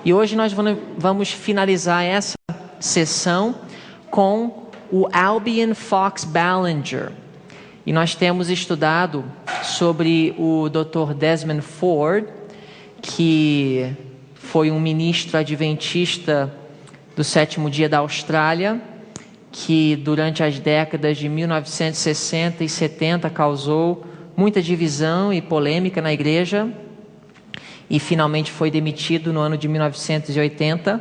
E hoje nós vamos finalizar essa sessão com o Albion Fox Ballinger. E nós temos estudado sobre o Dr. Desmond Ford, que foi um ministro adventista do sétimo dia da Austrália, que durante as décadas de 1960 e 70 causou muita divisão e polêmica na igreja e finalmente foi demitido no ano de 1980.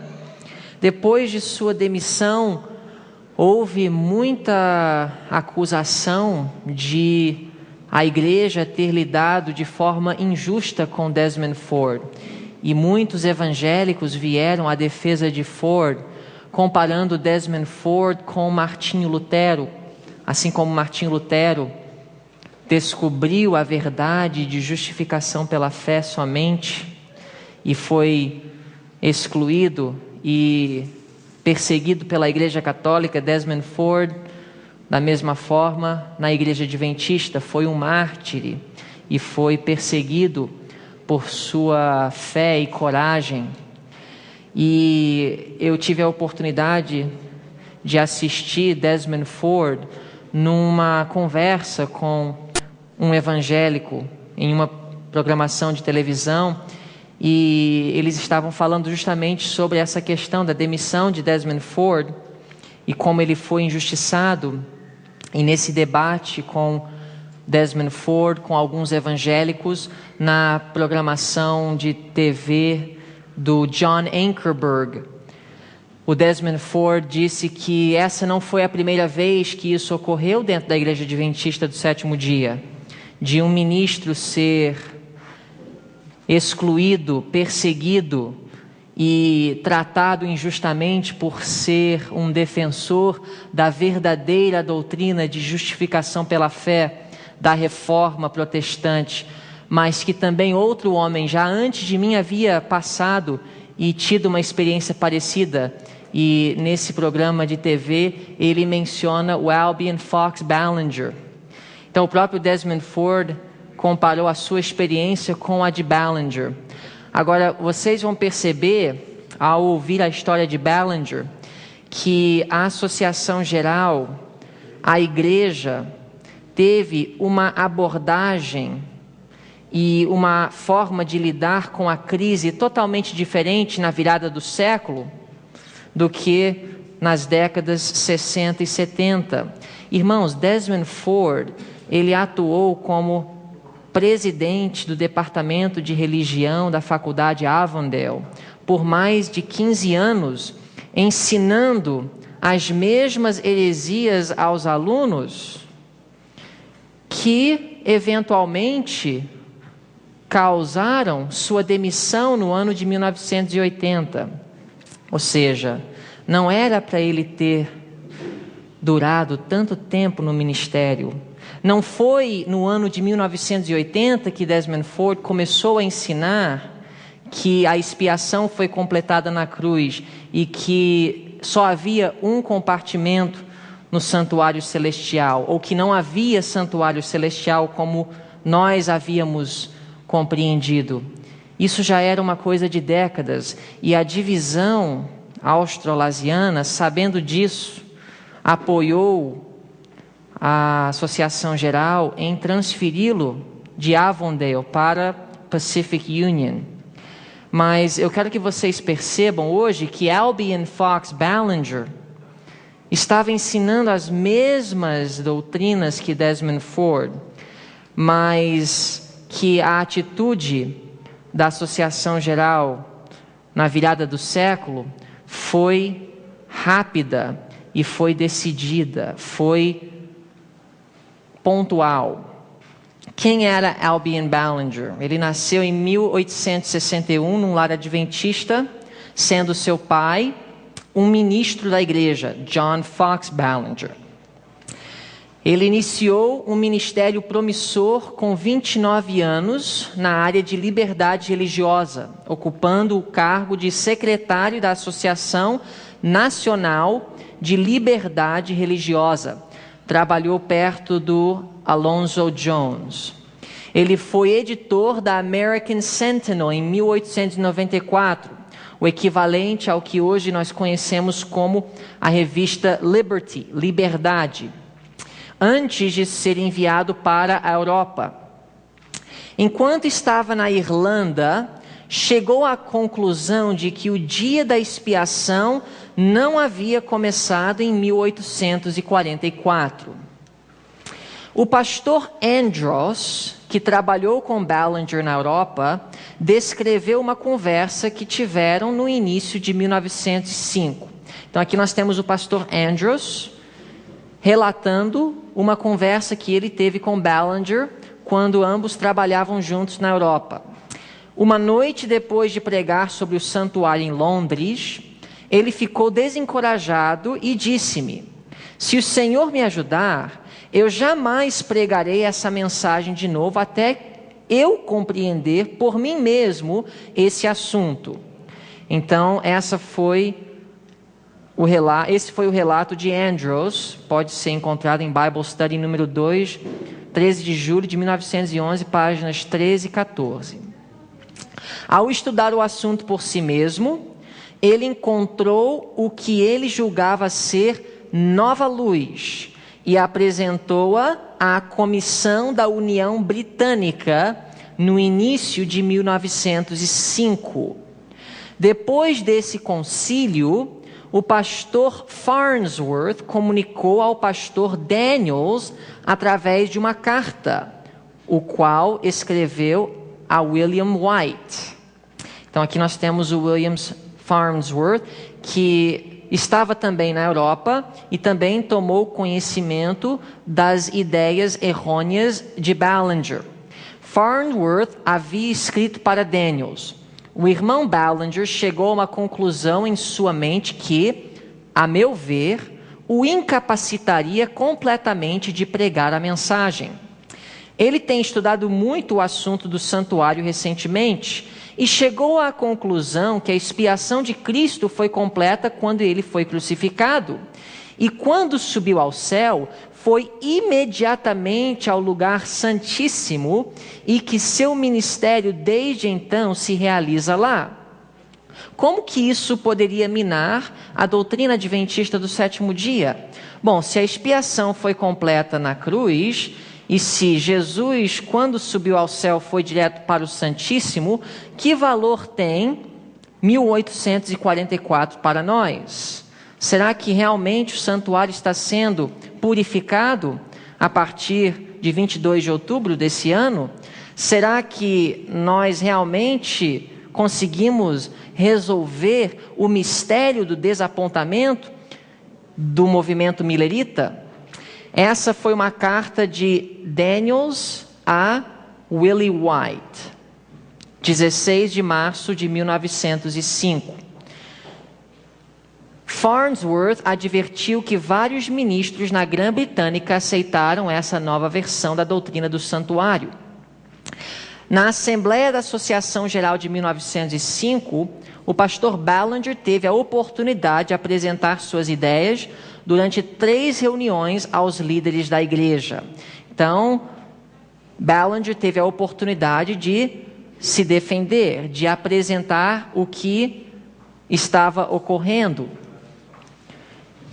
Depois de sua demissão, houve muita acusação de a igreja ter lidado de forma injusta com Desmond Ford. E muitos evangélicos vieram à defesa de Ford, comparando Desmond Ford com Martinho Lutero. Assim como Martinho Lutero descobriu a verdade de justificação pela fé somente e foi excluído e perseguido pela Igreja Católica, Desmond Ford, da mesma forma, na Igreja Adventista, foi um mártir e foi perseguido por sua fé e coragem. E eu tive a oportunidade de assistir Desmond Ford numa conversa com um evangélico em uma programação de televisão, e eles estavam falando justamente sobre essa questão da demissão de Desmond Ford e como ele foi injustiçado. E nesse debate com Desmond Ford, com alguns evangélicos, na programação de TV do John Ankerberg, o Desmond Ford disse que essa não foi a primeira vez que isso ocorreu dentro da Igreja Adventista do sétimo dia, de um ministro ser excluído, perseguido e tratado injustamente por ser um defensor da verdadeira doutrina de justificação pela fé da Reforma Protestante, mas que também outro homem já antes de mim havia passado e tido uma experiência parecida. E nesse programa de TV ele menciona o Albion Fox Ballinger. Então o próprio Desmond Ford comparou a sua experiência com a de Ballinger. Agora, vocês vão perceber, ao ouvir a história de Ballinger, que a Associação Geral, a igreja, teve uma abordagem e uma forma de lidar com a crise totalmente diferente na virada do século do que nas décadas 60 e 70. Irmãos, Desmond Ford, ele atuou como presidente do Departamento de Religião da Faculdade Avondale por mais de 15 anos, ensinando as mesmas heresias aos alunos que, eventualmente, causaram sua demissão no ano de 1980. Ou seja, não era para ele ter durado tanto tempo no ministério. Não foi no ano de 1980 que Desmond Ford começou a ensinar que a expiação foi completada na cruz e que só havia um compartimento no santuário celestial, ou que não havia santuário celestial como nós havíamos compreendido. Isso já era uma coisa de décadas, e a divisão austrolasiana, sabendo disso, apoiou a Associação Geral em transferi-lo de Avondale para Pacific Union. Mas eu quero que vocês percebam hoje que Albion Fox Ballinger estava ensinando as mesmas doutrinas que Desmond Ford, mas que a atitude da Associação Geral na virada do século foi rápida e foi decidida, foi pontual. Quem era Albion Ballinger? Ele nasceu em 1861 num lar adventista, sendo seu pai um ministro da igreja, John Fox Ballinger. Ele iniciou um ministério promissor com 29 anos na área de liberdade religiosa, ocupando o cargo de secretário da Associação Nacional de Liberdade Religiosa. Trabalhou perto do Alonzo Jones. Ele foi editor da American Sentinel em 1894, o equivalente ao que hoje nós conhecemos como a revista Liberty, Liberdade, antes de ser enviado para a Europa. Enquanto estava na Irlanda, chegou à conclusão de que o dia da expiação não havia começado em 1844. O pastor Andros, que trabalhou com Ballinger na Europa, descreveu uma conversa que tiveram no início de 1905. Então aqui nós temos o pastor Andros relatando uma conversa que ele teve com Ballinger quando ambos trabalhavam juntos na Europa. Uma noite depois de pregar sobre o santuário em Londres, ele ficou desencorajado e disse-me: se o Senhor me ajudar, eu jamais pregarei essa mensagem de novo até eu compreender por mim mesmo esse assunto. Então, esse foi o relato de Andros, pode ser encontrado em Bible Study número 2, 13 de julho de 1911, páginas 13 e 14. Ao estudar o assunto por si mesmo, ele encontrou o que ele julgava ser nova luz e apresentou-a à Comissão da União Britânica no início de 1905. Depois desse concílio, o pastor Farnsworth comunicou ao pastor Daniels através de uma carta, o qual escreveu a William White. Então aqui nós temos o William Farnsworth, que estava também na Europa e também tomou conhecimento das ideias errôneas de Ballinger. Farnsworth havia escrito para Daniels: o irmão Ballinger chegou a uma conclusão em sua mente que, a meu ver, o incapacitaria completamente de pregar a mensagem. Ele tem estudado muito o assunto do santuário recentemente e chegou à conclusão que a expiação de Cristo foi completa quando ele foi crucificado. E quando subiu ao céu, foi imediatamente ao lugar santíssimo e que seu ministério desde então se realiza lá. Como que isso poderia minar a doutrina adventista do sétimo dia? Bom, se a expiação foi completa na cruz, e se Jesus, quando subiu ao céu, foi direto para o Santíssimo, que valor tem 1844 para nós? Será que realmente o santuário está sendo purificado a partir de 22 de outubro desse ano? Será que nós realmente conseguimos resolver o mistério do desapontamento do movimento millerita? Essa foi uma carta de Daniels a Willie White, 16 de março de 1905. Farnsworth advertiu que vários ministros na Grã-Bretanha aceitaram essa nova versão da doutrina do santuário. Na Assembleia da Associação Geral de 1905, o pastor Ballinger teve a oportunidade de apresentar suas ideias durante 3 reuniões aos líderes da igreja. Então, Ballinger teve a oportunidade de se defender, de apresentar o que estava ocorrendo.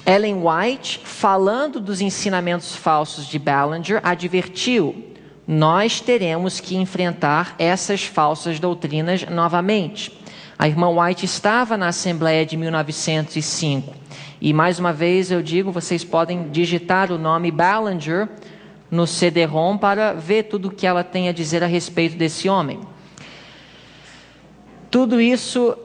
Ellen White, falando dos ensinamentos falsos de Ballinger, advertiu: nós teremos que enfrentar essas falsas doutrinas novamente. A irmã White estava na Assembleia de 1905. E mais uma vez eu digo, vocês podem digitar o nome Ballinger no CD-ROM para ver tudo o que ela tem a dizer a respeito desse homem. Tudo isso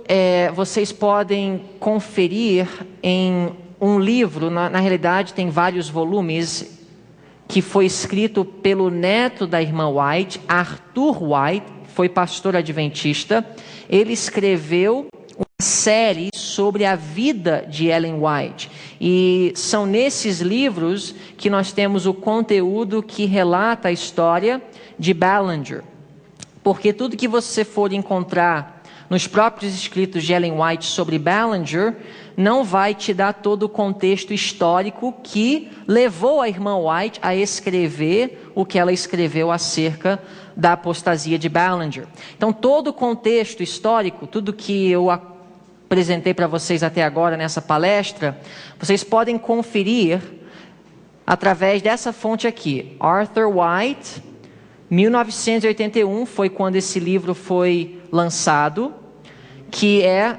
vocês podem conferir em um livro, na realidade tem vários volumes, que foi escrito pelo neto da irmã White, Arthur White, foi pastor adventista. Ele escreveu uma série sobre a vida de Ellen White. E são nesses livros que nós temos o conteúdo que relata a história de Ballinger. Porque tudo que você for encontrar nos próprios escritos de Ellen White sobre Ballinger não vai te dar todo o contexto histórico que levou a irmã White a escrever o que ela escreveu acerca da apostasia de Ballinger. Então, todo o contexto histórico, tudo que eu apresentei para vocês até agora nessa palestra, vocês podem conferir através dessa fonte aqui. Arthur White, 1981 foi quando esse livro foi lançado, que é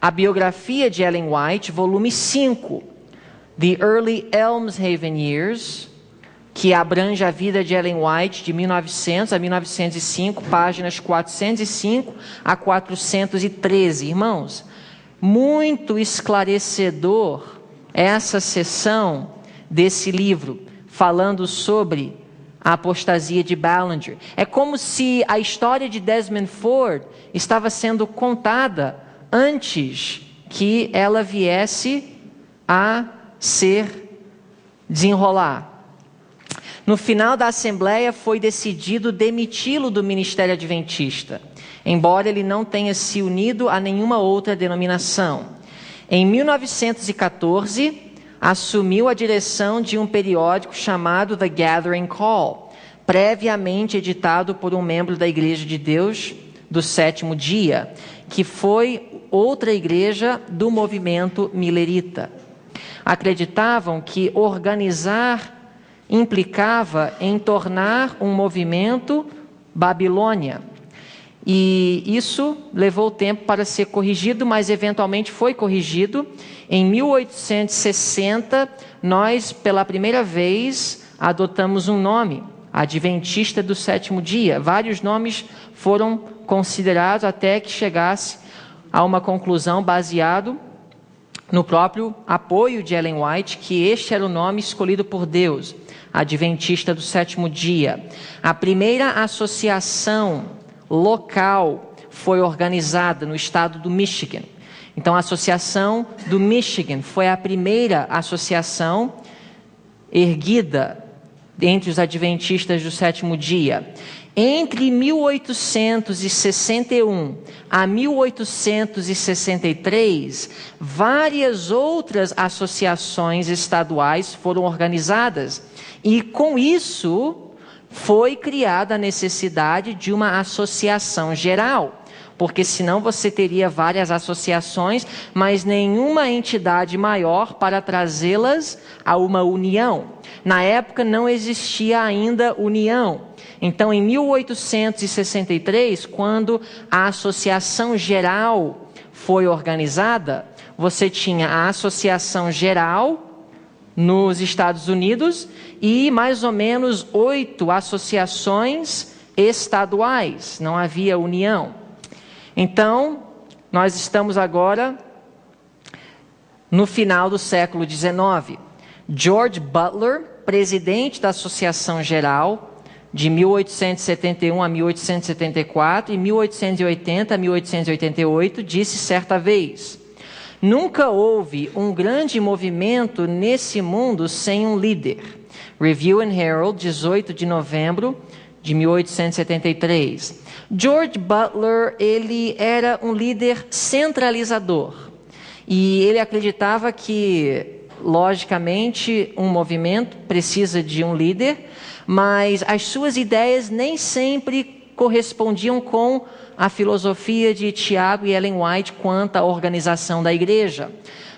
a biografia de Ellen White, volume 5, The Early Elmshaven Years, que abrange a vida de Ellen White de 1900 a 1905, páginas 405 a 413. Irmãos, muito esclarecedor essa seção desse livro, falando sobre a apostasia de Ballinger. É como se a história de Desmond Ford estava sendo contada antes que ela viesse a ser desenrolar. No final da Assembleia foi decidido demiti-lo do Ministério Adventista, embora ele não tenha se unido a nenhuma outra denominação. Em 1914, assumiu a direção de um periódico chamado The Gathering Call, previamente editado por um membro da Igreja de Deus do Sétimo Dia, que foi outra igreja do movimento milerita. Acreditavam que organizar implicava em tornar um movimento Babilônia. E isso levou tempo para ser corrigido, mas eventualmente foi corrigido. Em 1860, nós, pela primeira vez, adotamos um nome, Adventista do Sétimo Dia. Vários nomes foram considerados até que chegasse a uma conclusão baseado no próprio apoio de Ellen White, que este era o nome escolhido por Deus, Adventista do Sétimo Dia. A primeira associação local foi organizada no estado do Michigan. Então, a Associação do Michigan foi a primeira associação erguida entre os adventistas do sétimo dia. Entre 1861 a 1863, várias outras associações estaduais foram organizadas. E com isso foi criada a necessidade de uma associação geral. Porque senão você teria várias associações, mas nenhuma entidade maior para trazê-las a uma união. Na época não existia ainda união. Então, em 1863, quando a Associação Geral foi organizada, você tinha a Associação Geral nos Estados Unidos e mais ou menos 8 associações estaduais. Não havia união. Então, nós estamos agora no final do século XIX. George Butler, presidente da Associação Geral, de 1871 a 1874 e 1880 a 1888, disse certa vez: nunca houve um grande movimento nesse mundo sem um líder. Review and Herald, 18 de novembro de 1873. George Butler, ele era um líder centralizador. E ele acreditava que, logicamente, um movimento precisa de um líder, mas as suas ideias nem sempre correspondiam com a filosofia de Tiago e Ellen White quanto à organização da igreja.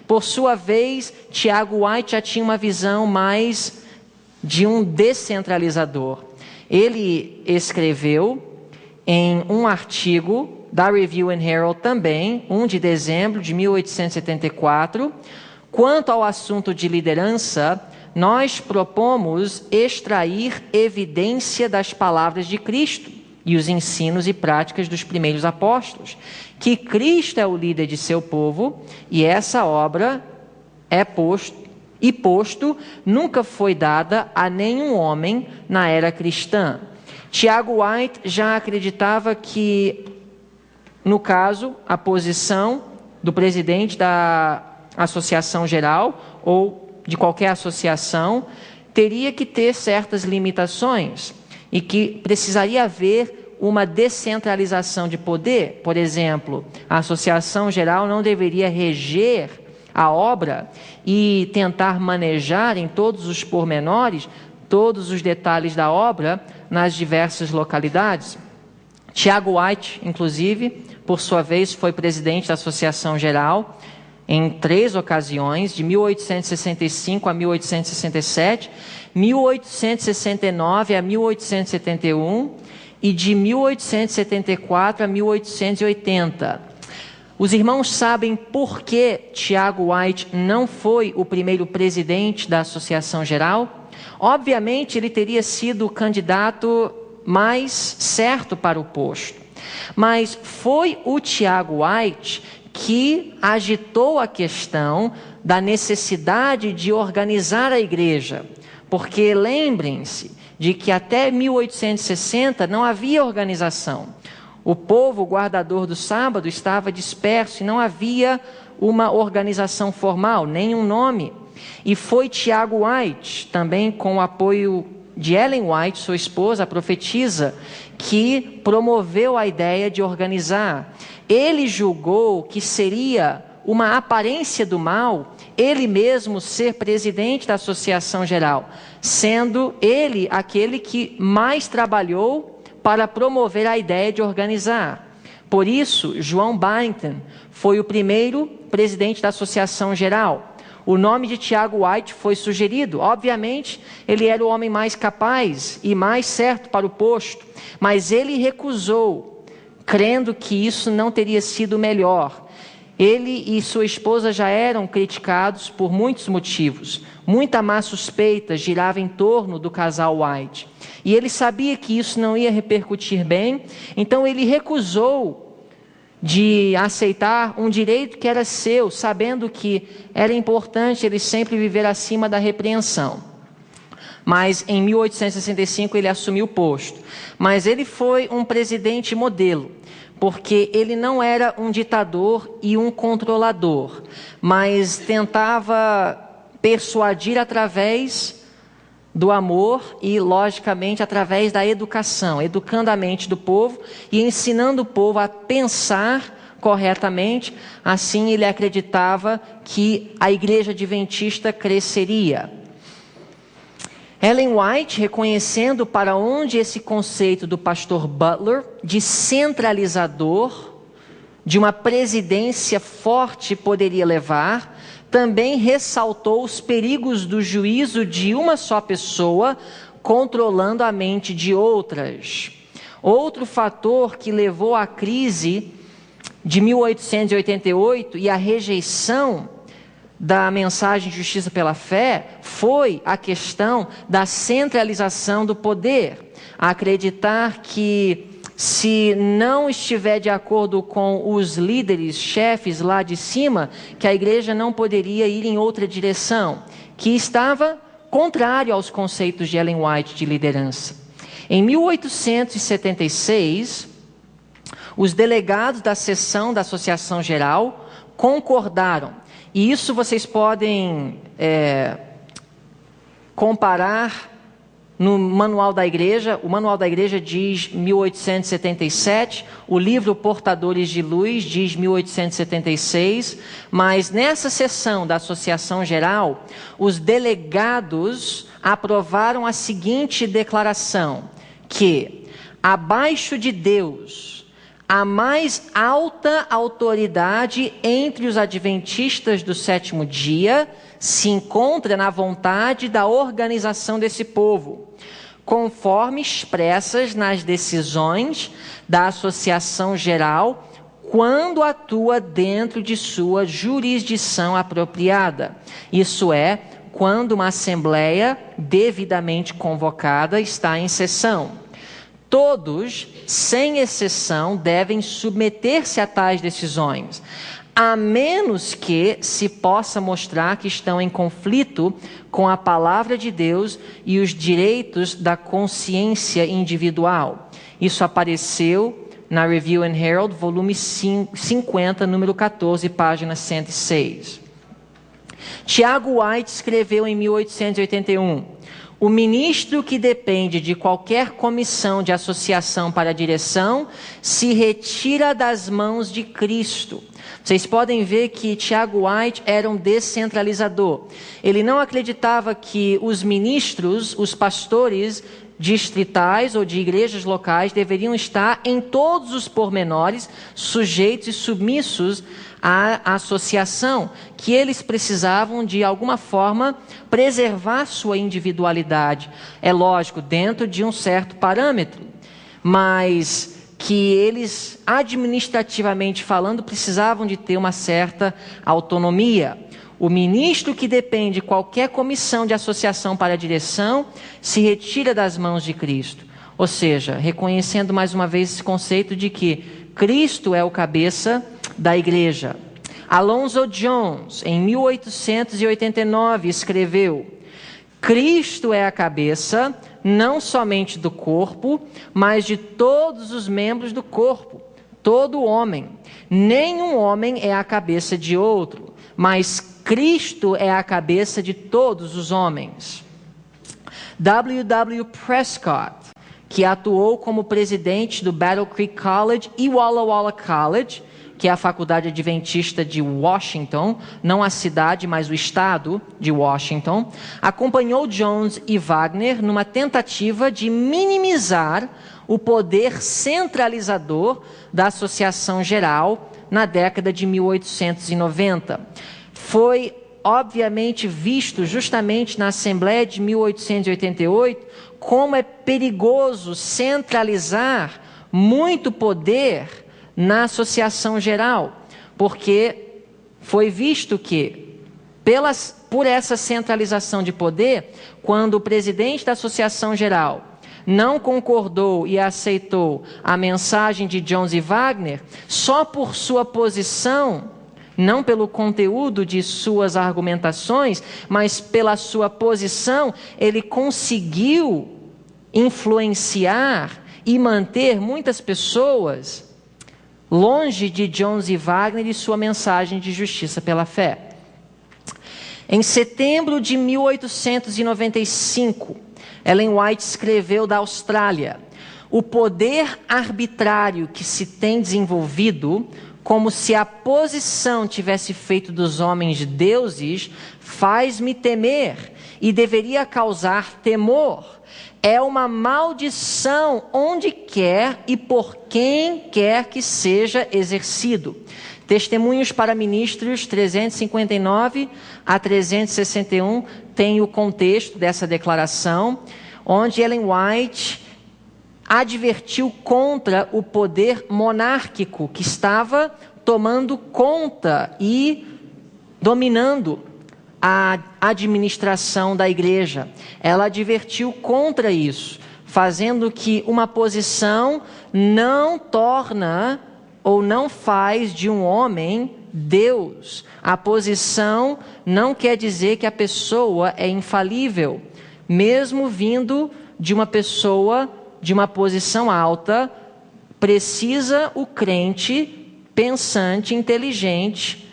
Por sua vez, Tiago White já tinha uma visão mais de um descentralizador. Ele escreveu em um artigo da Review and Herald também, 1 de dezembro de 1874, quanto ao assunto de liderança, nós propomos extrair evidência das palavras de Cristo e os ensinos e práticas dos primeiros apóstolos, que Cristo é o líder de seu povo e essa obra é posto nunca foi dada a nenhum homem na era cristã. Tiago White já acreditava que, no caso, a posição do presidente da Associação Geral ou de qualquer associação teria que ter certas limitações e que precisaria haver uma descentralização de poder. Por exemplo, a Associação Geral não deveria reger a obra e tentar manejar em todos os pormenores, todos os detalhes da obra nas diversas localidades. Tiago White, inclusive, por sua vez, foi presidente da Associação Geral em 3 ocasiões, de 1865 a 1867, 1869 a 1871 e de 1874 a 1880. Os irmãos sabem por que Tiago White não foi o primeiro presidente da Associação Geral? Obviamente, ele teria sido o candidato mais certo para o posto. Mas foi o Tiago White que agitou a questão da necessidade de organizar a igreja. Porque lembrem-se de que até 1860 não havia organização. O povo guardador do sábado estava disperso e não havia uma organização formal, nem um nome. E foi Tiago White, também com o apoio de Ellen White, sua esposa, a profetisa, que promoveu a ideia de organizar. Ele julgou que seria uma aparência do mal ele mesmo ser presidente da Associação Geral, sendo ele aquele que mais trabalhou para promover a ideia de organizar. Por isso, João Barrington foi o primeiro presidente da Associação Geral. O nome de Tiago White foi sugerido. Obviamente, ele era o homem mais capaz e mais certo para o posto, mas ele recusou, crendo que isso não teria sido melhor. Ele e sua esposa já eram criticados por muitos motivos. Muita má suspeita girava em torno do casal White. E ele sabia que isso não ia repercutir bem, então ele recusou de aceitar um direito que era seu, sabendo que era importante ele sempre viver acima da repreensão. Mas em 1865 ele assumiu o posto. Mas ele foi um presidente modelo, porque ele não era um ditador e um controlador, mas tentava persuadir através do amor e, logicamente, através da educação, educando a mente do povo e ensinando o povo a pensar corretamente. Assim, ele acreditava que a igreja adventista cresceria. Ellen White, reconhecendo para onde esse conceito do pastor Butler, de centralizador, de uma presidência forte poderia levar, também ressaltou os perigos do juízo de uma só pessoa controlando a mente de outras. Outro fator que levou à crise de 1888 e à rejeição da mensagem de justiça pela fé foi a questão da centralização do poder. Acreditar que se não estiver de acordo com os líderes, chefes lá de cima, que a igreja não poderia ir em outra direção, que estava contrário aos conceitos de Ellen White de liderança. Em 1876, os delegados da sessão da Associação Geral concordaram. E isso vocês podem comparar no Manual da Igreja. O Manual da Igreja diz 1877, o livro Portadores de Luz diz 1876, mas nessa sessão da Associação Geral, os delegados aprovaram a seguinte declaração, que abaixo de Deus, a mais alta autoridade entre os adventistas do sétimo dia se encontra na vontade da organização desse povo, conforme expressas nas decisões da Associação Geral, quando atua dentro de sua jurisdição apropriada. Isso é, quando uma assembleia devidamente convocada está em sessão. Todos, sem exceção, devem submeter-se a tais decisões, a menos que se possa mostrar que estão em conflito com a palavra de Deus e os direitos da consciência individual. Isso apareceu na Review and Herald, volume 50, número 14, página 106. Tiago White escreveu em 1881... O ministro que depende de qualquer comissão de associação para a direção se retira das mãos de Cristo. Vocês podem ver que Tiago White era um descentralizador. Ele não acreditava que os ministros, os pastores, distritais ou de igrejas locais deveriam estar em todos os pormenores sujeitos e submissos à associação, que eles precisavam de alguma forma preservar sua individualidade. É lógico, dentro de um certo parâmetro, mas que eles, administrativamente falando, precisavam de ter uma certa autonomia. O ministro que depende de qualquer comissão de associação para a direção se retira das mãos de Cristo. Ou seja, reconhecendo mais uma vez esse conceito de que Cristo é o cabeça da igreja. Alonzo Jones, em 1889, escreveu: Cristo é a cabeça, não somente do corpo, mas de todos os membros do corpo, todo homem. Nenhum homem é a cabeça de outro, mas Cristo é a cabeça de todos os homens. W. Prescott, que atuou como presidente do Battle Creek College e Walla Walla College, que é a faculdade adventista de Washington, não a cidade, mas o estado de Washington, acompanhou Jones e Wagner numa tentativa de minimizar o poder centralizador da Associação Geral na década de 1890. Foi, obviamente, visto justamente na Assembleia de 1888 como é perigoso centralizar muito poder na Associação Geral, porque foi visto que, por essa centralização de poder, quando o presidente da Associação Geral não concordou e aceitou a mensagem de Jones e Wagner, só por sua posição, não pelo conteúdo de suas argumentações, mas pela sua posição, ele conseguiu influenciar e manter muitas pessoas longe de Jones e Wagner e sua mensagem de justiça pela fé. Em setembro de 1895, Ellen White escreveu da Austrália: o poder arbitrário que se tem desenvolvido, como se a posição tivesse feito dos homens deuses, faz-me temer e deveria causar temor. É uma maldição onde quer e por quem quer que seja exercido. Testemunhos para Ministros 359 a 361 tem o contexto dessa declaração, onde Ellen White advertiu contra o poder monárquico que estava tomando conta e dominando a administração da igreja. Ela advertiu contra isso, fazendo que uma posição não torna ou não faz de um homem Deus. A posição não quer dizer que a pessoa é infalível, mesmo vindo de uma pessoa de uma posição alta. Precisa o crente pensante, inteligente,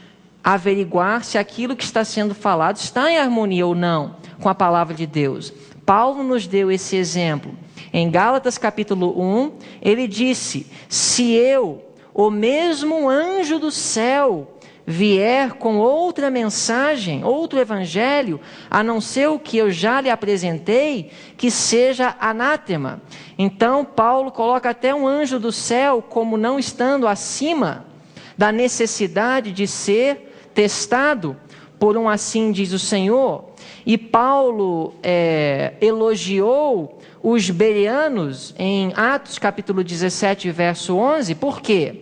averiguar se aquilo que está sendo falado está em harmonia ou não com a palavra de Deus. Paulo nos deu esse exemplo. Em Gálatas capítulo 1, ele disse: se eu, o mesmo anjo do céu, vier com outra mensagem, outro evangelho, a não ser o que eu já lhe apresentei, que seja anátema. Então Paulo coloca até um anjo do céu como não estando acima da necessidade de ser testado por um assim diz o Senhor. E Paulo elogiou os bereanos em Atos capítulo 17, verso 11. Por quê?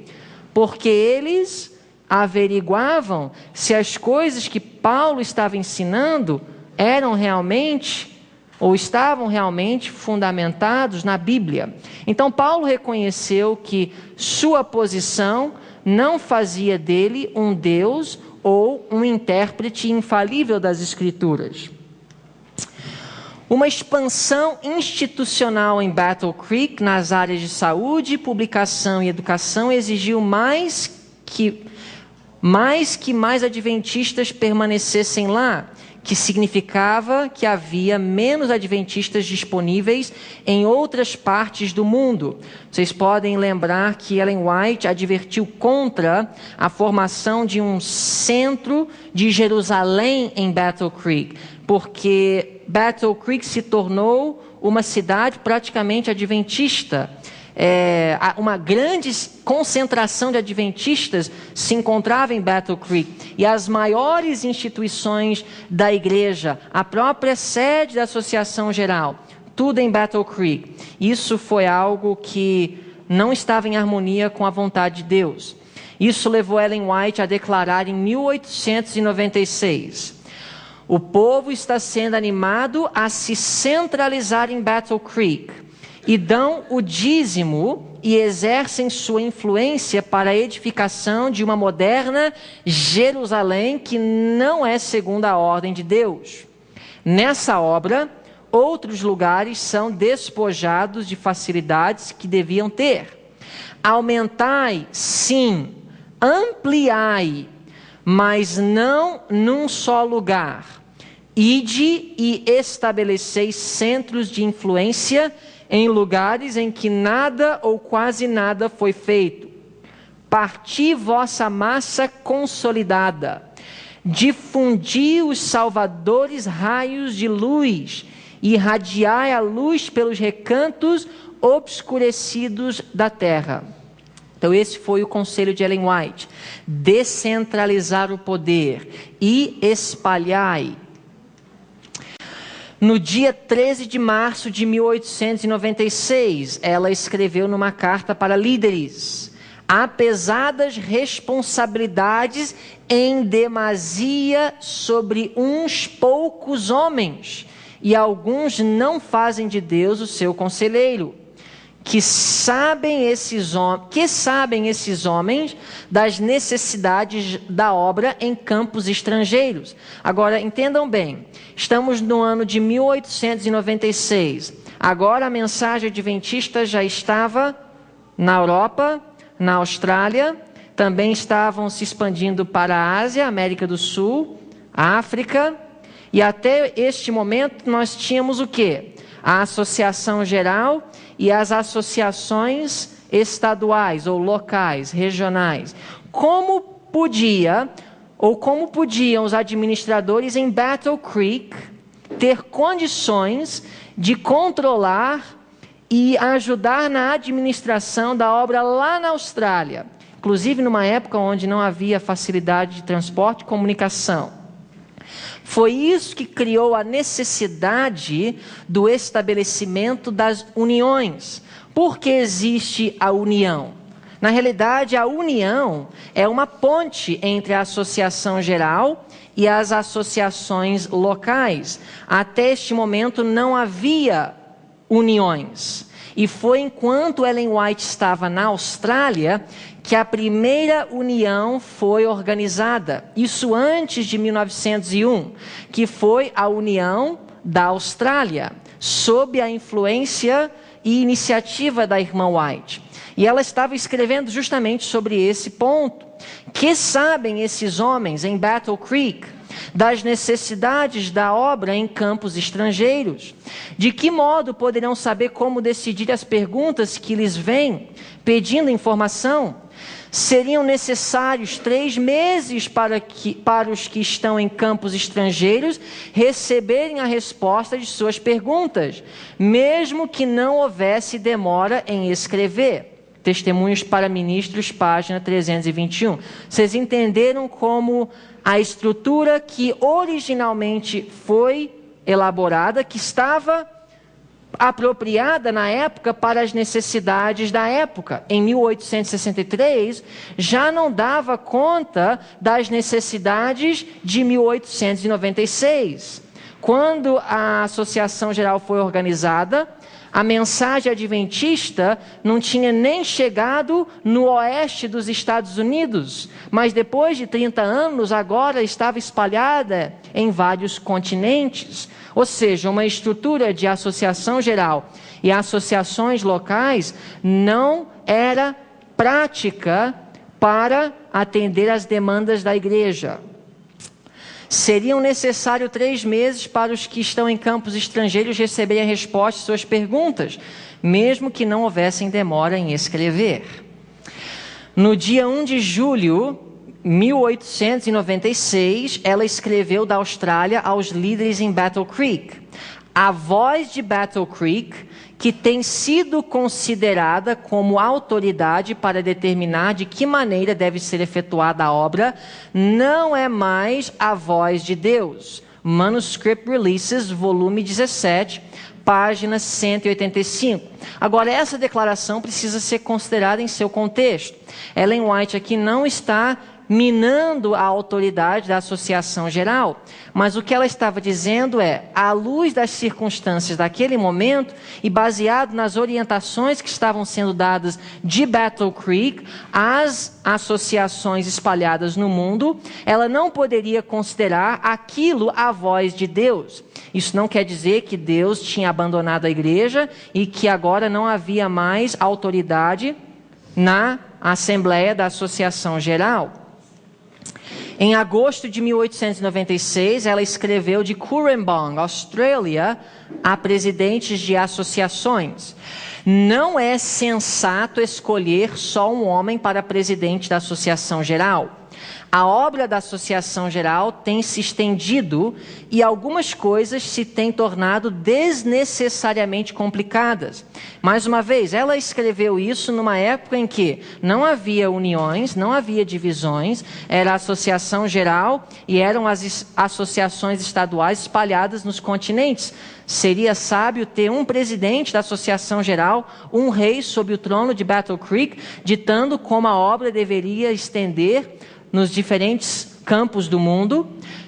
Porque eles averiguavam se as coisas que Paulo estava ensinando eram realmente ou estavam realmente fundamentados na Bíblia. Então Paulo reconheceu que sua posição não fazia dele um Deus ou um intérprete infalível das Escrituras. Uma expansão institucional em Battle Creek nas áreas de saúde, publicação e educação exigiu mais que mais adventistas permanecessem lá, que significava que havia menos adventistas disponíveis em outras partes do mundo. Vocês podem lembrar que Ellen White advertiu contra a formação de um centro de Jerusalém em Battle Creek, porque Battle Creek se tornou uma cidade praticamente adventista. Uma grande concentração de adventistas se encontrava em Battle Creek, e as maiores instituições da igreja, a própria sede da Associação Geral, tudo em Battle Creek. Isso foi algo que não estava em harmonia com a vontade de Deus. Isso levou Ellen White a declarar em 1896: o povo está sendo animado a se centralizar em Battle Creek, e dão o dízimo e exercem sua influência para a edificação de uma moderna Jerusalém que não é segundo a ordem de Deus. Nessa obra, outros lugares são despojados de facilidades que deviam ter. Aumentai, sim, ampliai, mas não num só lugar. Ide e estabeleceis centros de influência em lugares em que nada ou quase nada foi feito. Parti vossa massa consolidada. Difundi os salvadores raios de luz. Irradiai a luz pelos recantos obscurecidos da terra. Então esse foi o conselho de Ellen White: descentralizar o poder e espalhai. No dia 13 de março de 1896, ela escreveu numa carta para líderes: há pesadas responsabilidades em demasia sobre uns poucos homens, e alguns não fazem de Deus o seu conselheiro. Que sabem esses homens das necessidades da obra em campos estrangeiros. Agora, entendam bem, estamos no ano de 1896. Agora a mensagem adventista já estava na Europa, na Austrália, também estavam se expandindo para a Ásia, América do Sul, África, e até este momento nós tínhamos o quê? A Associação Geral e as associações estaduais ou locais, regionais. Como podiam os administradores em Battle Creek ter condições de controlar e ajudar na administração da obra lá na Austrália, inclusive numa época onde não havia facilidade de transporte e comunicação? Foi isso que criou a necessidade do estabelecimento das uniões. Por que existe a união? Na realidade, a união é uma ponte entre a Associação Geral e as associações locais. Até este momento não havia uniões. E foi enquanto Ellen White estava na Austrália que a primeira união foi organizada. Isso antes de 1901, que foi a União da Austrália, sob a influência e iniciativa da irmã White. E ela estava escrevendo justamente sobre esse ponto. Que sabem esses homens em Battle Creek das necessidades da obra em campos estrangeiros? De que modo poderão saber como decidir as perguntas que lhes vêm pedindo informação? Seriam necessários 3 meses para os que estão em campos estrangeiros receberem a resposta de suas perguntas, mesmo que não houvesse demora em escrever. Testemunhos para Ministros, página 321. Vocês entenderam como a estrutura que originalmente foi elaborada, que estava apropriada na época para as necessidades da época. Em 1863, já não dava conta das necessidades de 1896. Quando a Associação Geral foi organizada, a mensagem adventista não tinha nem chegado no oeste dos Estados Unidos, mas depois de 30 anos, agora estava espalhada em vários continentes. Ou seja, uma estrutura de associação geral e associações locais não era prática para atender às demandas da igreja. Seriam necessários 3 meses para os que estão em campos estrangeiros receberem a resposta às suas perguntas, mesmo que não houvessem demora em escrever. No dia 1 de julho de 1896, ela escreveu da Austrália aos líderes em Battle Creek: A voz de Battle Creek, que tem sido considerada como autoridade para determinar de que maneira deve ser efetuada a obra, não é mais a voz de Deus. Manuscript Releases, volume 17, página 185. Agora, essa declaração precisa ser considerada em seu contexto. Ellen White aqui não está minando a autoridade da Associação Geral, mas o que ela estava dizendo é, à luz das circunstâncias daquele momento e baseado nas orientações que estavam sendo dadas de Battle Creek às associações espalhadas no mundo, ela não poderia considerar aquilo a voz de Deus. Isso não quer dizer que Deus tinha abandonado a igreja e que agora não havia mais autoridade na Assembleia da Associação Geral. Em agosto de 1896, ela escreveu de Cooranbong, Austrália, a presidentes de associações: não é sensato escolher só um homem para presidente da Associação Geral. A obra da Associação Geral tem se estendido e algumas coisas se têm tornado desnecessariamente complicadas. Mais uma vez, ela escreveu isso numa época em que não havia uniões, não havia divisões, era a Associação Geral e eram as associações estaduais espalhadas nos continentes. Seria sábio ter um presidente da Associação Geral, um rei sob o trono de Battle Creek, ditando como a obra deveria estender nos diferentes campos do mundo.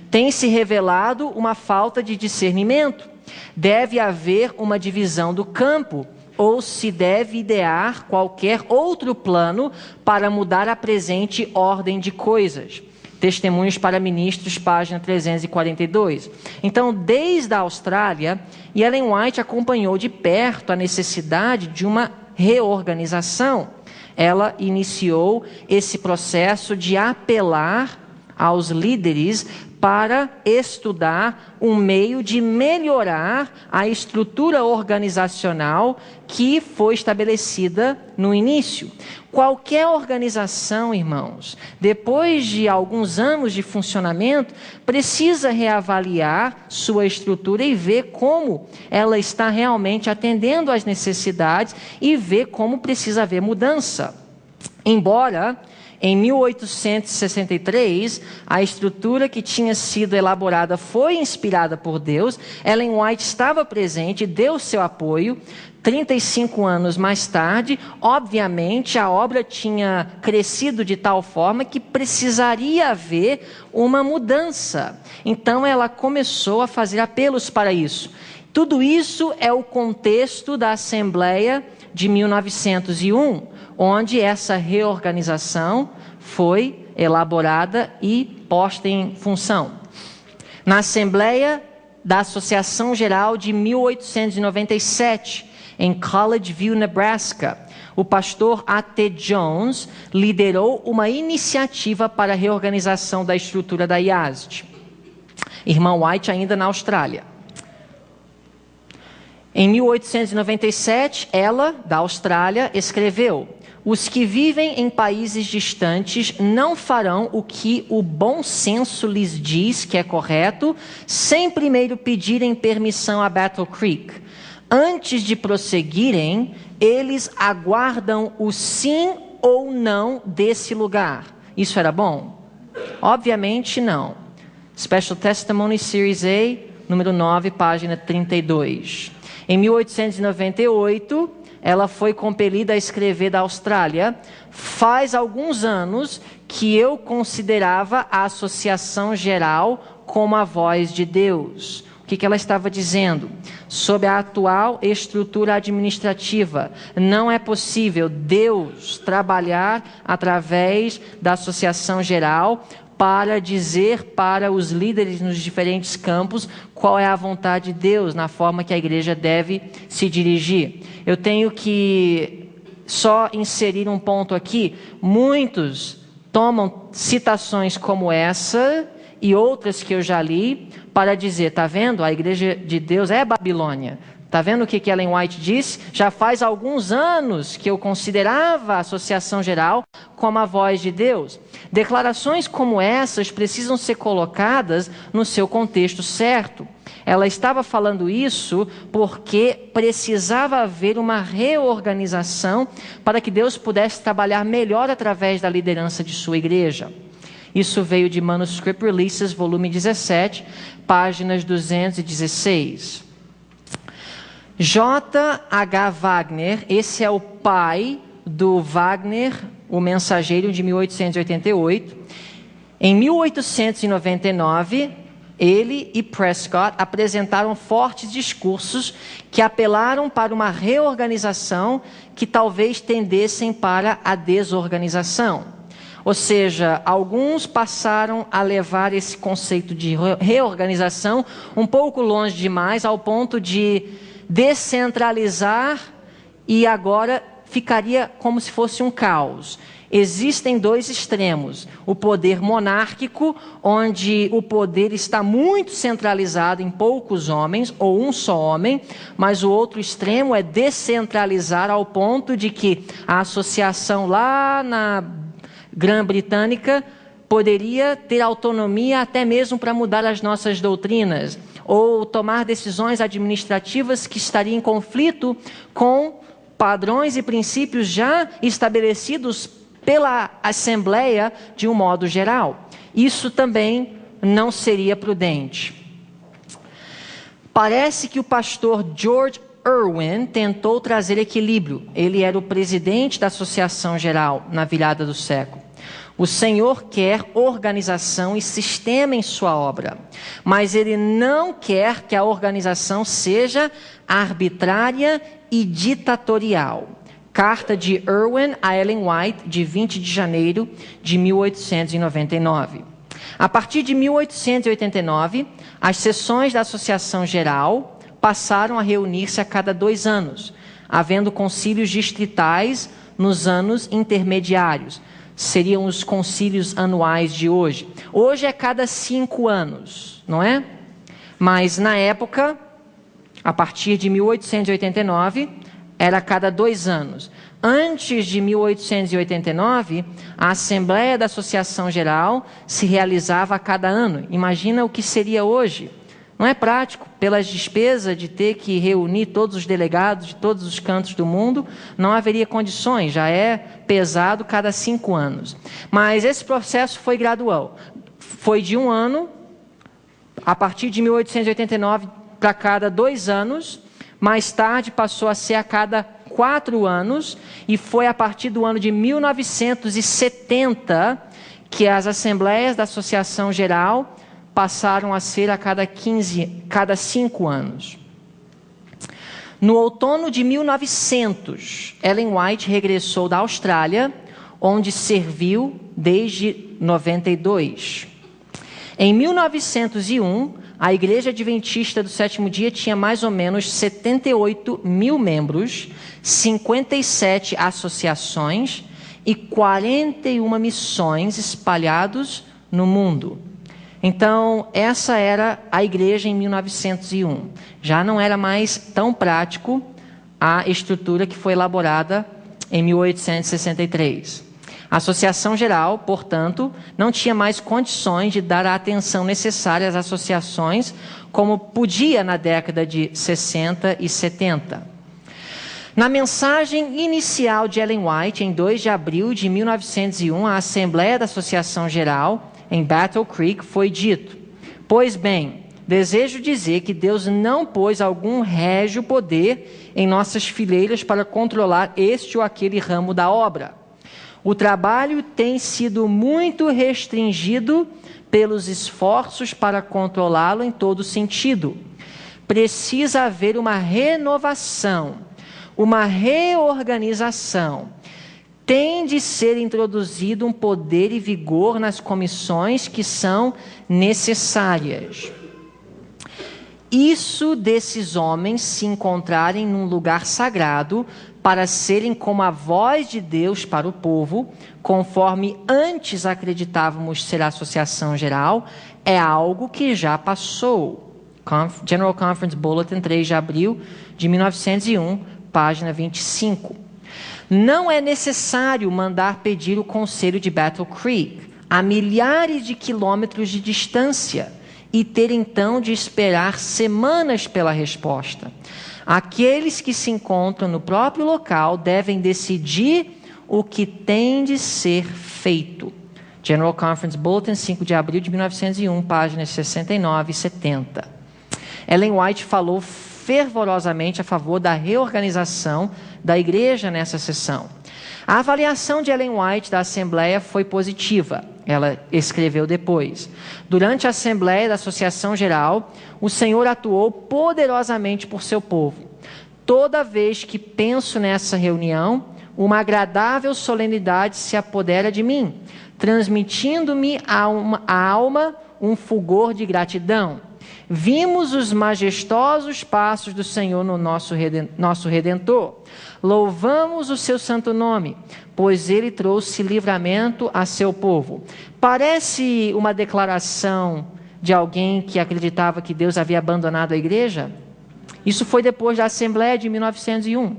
Tem se revelado uma falta de discernimento. Deve haver uma divisão do campo, ou se deve idear qualquer outro plano para mudar a presente ordem de coisas. Testemunhos para Ministros, página 342. Então, desde a Austrália, Ellen White acompanhou de perto a necessidade de uma reorganização. Ela iniciou esse processo de apelar aos líderes para estudar um meio de melhorar a estrutura organizacional que foi estabelecida no início. Qualquer organização, irmãos, depois de alguns anos de funcionamento, precisa reavaliar sua estrutura e ver como ela está realmente atendendo às necessidades e ver como precisa haver mudança. Embora em 1863, a estrutura que tinha sido elaborada foi inspirada por Deus, Ellen White estava presente, deu seu apoio. 35 anos mais tarde, obviamente, a obra tinha crescido de tal forma que precisaria haver uma mudança. Então, ela começou a fazer apelos para isso. Tudo isso é o contexto da Assembleia de 1901, onde essa reorganização foi elaborada e posta em função. Na Assembleia da Associação Geral de 1897, em College View, Nebraska, o pastor A.T. Jones liderou uma iniciativa para a reorganização da estrutura da IASD. Irmã White ainda na Austrália. Em 1897, ela, da Austrália, escreveu: os que vivem em países distantes não farão o que o bom senso lhes diz que é correto, sem primeiro pedirem permissão a Battle Creek. Antes de prosseguirem, eles aguardam o sim ou não desse lugar. Isso era bom? Obviamente não. Special Testimony Series A, número 9, página 32. Em 1898, ela foi compelida a escrever da Austrália: faz alguns anos que eu considerava a Associação Geral como a voz de Deus. O que ela estava dizendo? Sob a atual estrutura administrativa, não é possível Deus trabalhar através da Associação Geral para dizer para os líderes nos diferentes campos qual é a vontade de Deus, na forma que a igreja deve se dirigir. Eu tenho que só inserir um ponto aqui. Muitos tomam citações como essa e outras que eu já li para dizer, tá vendo? A igreja de Deus é Babilônia. Está vendo o que Ellen White disse? Já faz alguns anos que eu considerava a Associação Geral como a voz de Deus. Declarações como essas precisam ser colocadas no seu contexto certo. Ela estava falando isso porque precisava haver uma reorganização para que Deus pudesse trabalhar melhor através da liderança de sua igreja. Isso veio de Manuscript Releases, volume 17, páginas 216. J.H. Wagner, esse é o pai do Wagner, o Mensageiro, de 1888. Em 1899, ele e Prescott apresentaram fortes discursos que apelaram para uma reorganização que talvez tendessem para a desorganização. Ou seja, alguns passaram a levar esse conceito de reorganização um pouco longe demais, ao ponto de descentralizar, e agora ficaria como se fosse um caos. Existem dois extremos: o poder monárquico, onde o poder está muito centralizado em poucos homens, ou um só homem, mas o outro extremo é descentralizar ao ponto de que a associação lá na Grã-Britânica poderia ter autonomia até mesmo para mudar as nossas doutrinas, ou tomar decisões administrativas que estariam em conflito com padrões e princípios já estabelecidos pela Assembleia de um modo geral. Isso também não seria prudente. Parece que o pastor George Irwin tentou trazer equilíbrio. Ele era o presidente da Associação Geral na virada do século. O Senhor quer organização e sistema em sua obra, mas Ele não quer que a organização seja arbitrária e ditatorial. Carta de Irwin a Ellen White, de 20 de janeiro de 1899. A partir de 1889, as sessões da Associação Geral passaram a reunir-se a cada 2 anos, havendo concílios distritais nos anos intermediários. Seriam os concílios anuais de hoje. Hoje é cada 5 anos, não é? Mas na época, a partir de 1889, era a cada 2 anos. Antes de 1889, a Assembleia da Associação Geral se realizava a cada ano. Imagina o que seria hoje. Não é prático, pelas despesas de ter que reunir todos os delegados de todos os cantos do mundo, não haveria condições, já é pesado cada 5 anos. Mas esse processo foi gradual. Foi de 1 ano, a partir de 1889, para cada 2 anos, mais tarde passou a ser a cada 4 anos, e foi a partir do ano de 1970 que as Assembleias da Associação Geral passaram a ser a cada 5 anos. No outono de 1900, Ellen White regressou da Austrália, onde serviu desde 92. Em 1901, a Igreja Adventista do Sétimo Dia tinha mais ou menos 78 mil membros, 57 associações e 41 missões espalhados no mundo. Então, essa era a igreja em 1901. Já não era mais tão prático a estrutura que foi elaborada em 1863. A Associação Geral, portanto, não tinha mais condições de dar a atenção necessária às associações como podia na década de 60 e 70. Na mensagem inicial de Ellen White, em 2 de abril de 1901, à Assembleia da Associação Geral, em Battle Creek, foi dito: pois bem, desejo dizer que Deus não pôs algum régio poder em nossas fileiras para controlar este ou aquele ramo da obra. O trabalho tem sido muito restringido pelos esforços para controlá-lo em todo sentido. Precisa haver uma renovação, uma reorganização. Tem de ser introduzido um poder e vigor nas comissões que são necessárias. Isso desses homens se encontrarem num lugar sagrado para serem como a voz de Deus para o povo, conforme antes acreditávamos ser a Associação Geral, é algo que já passou. General Conference Bulletin, 3 de abril de 1901, página 25. Não é necessário mandar pedir o conselho de Battle Creek a milhares de quilômetros de distância e ter então de esperar semanas pela resposta. Aqueles que se encontram no próprio local devem decidir o que tem de ser feito. General Conference Bulletin, 5 de abril de 1901, páginas 69 e 70. Ellen White falou fervorosamente a favor da reorganização da igreja nessa sessão. A avaliação de Ellen White da Assembleia foi positiva. Ela escreveu depois: durante a Assembleia da Associação Geral, o Senhor atuou poderosamente por seu povo. Toda vez que penso nessa reunião, uma agradável solenidade se apodera de mim, transmitindo-me a alma um fulgor de gratidão. Vimos os majestosos passos do Senhor no nosso Redentor. Louvamos o seu santo nome, pois ele trouxe livramento a seu povo. Parece uma declaração de alguém que acreditava que Deus havia abandonado a igreja? Isso foi depois da Assembleia de 1901.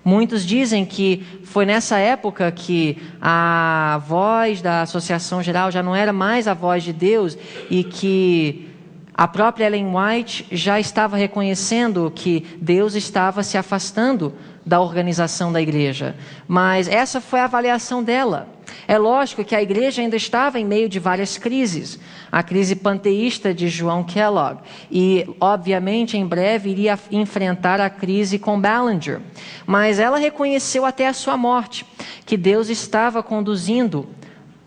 Muitos dizem que foi nessa época que a voz da Associação Geral já não era mais a voz de Deus e que a própria Ellen White já estava reconhecendo que Deus estava se afastando da organização da igreja. Mas essa foi a avaliação dela. É lógico que a igreja ainda estava em meio de várias crises. A crise panteísta de João Kellogg. E, obviamente, em breve iria enfrentar a crise com Ballinger. Mas ela reconheceu até a sua morte que Deus estava conduzindo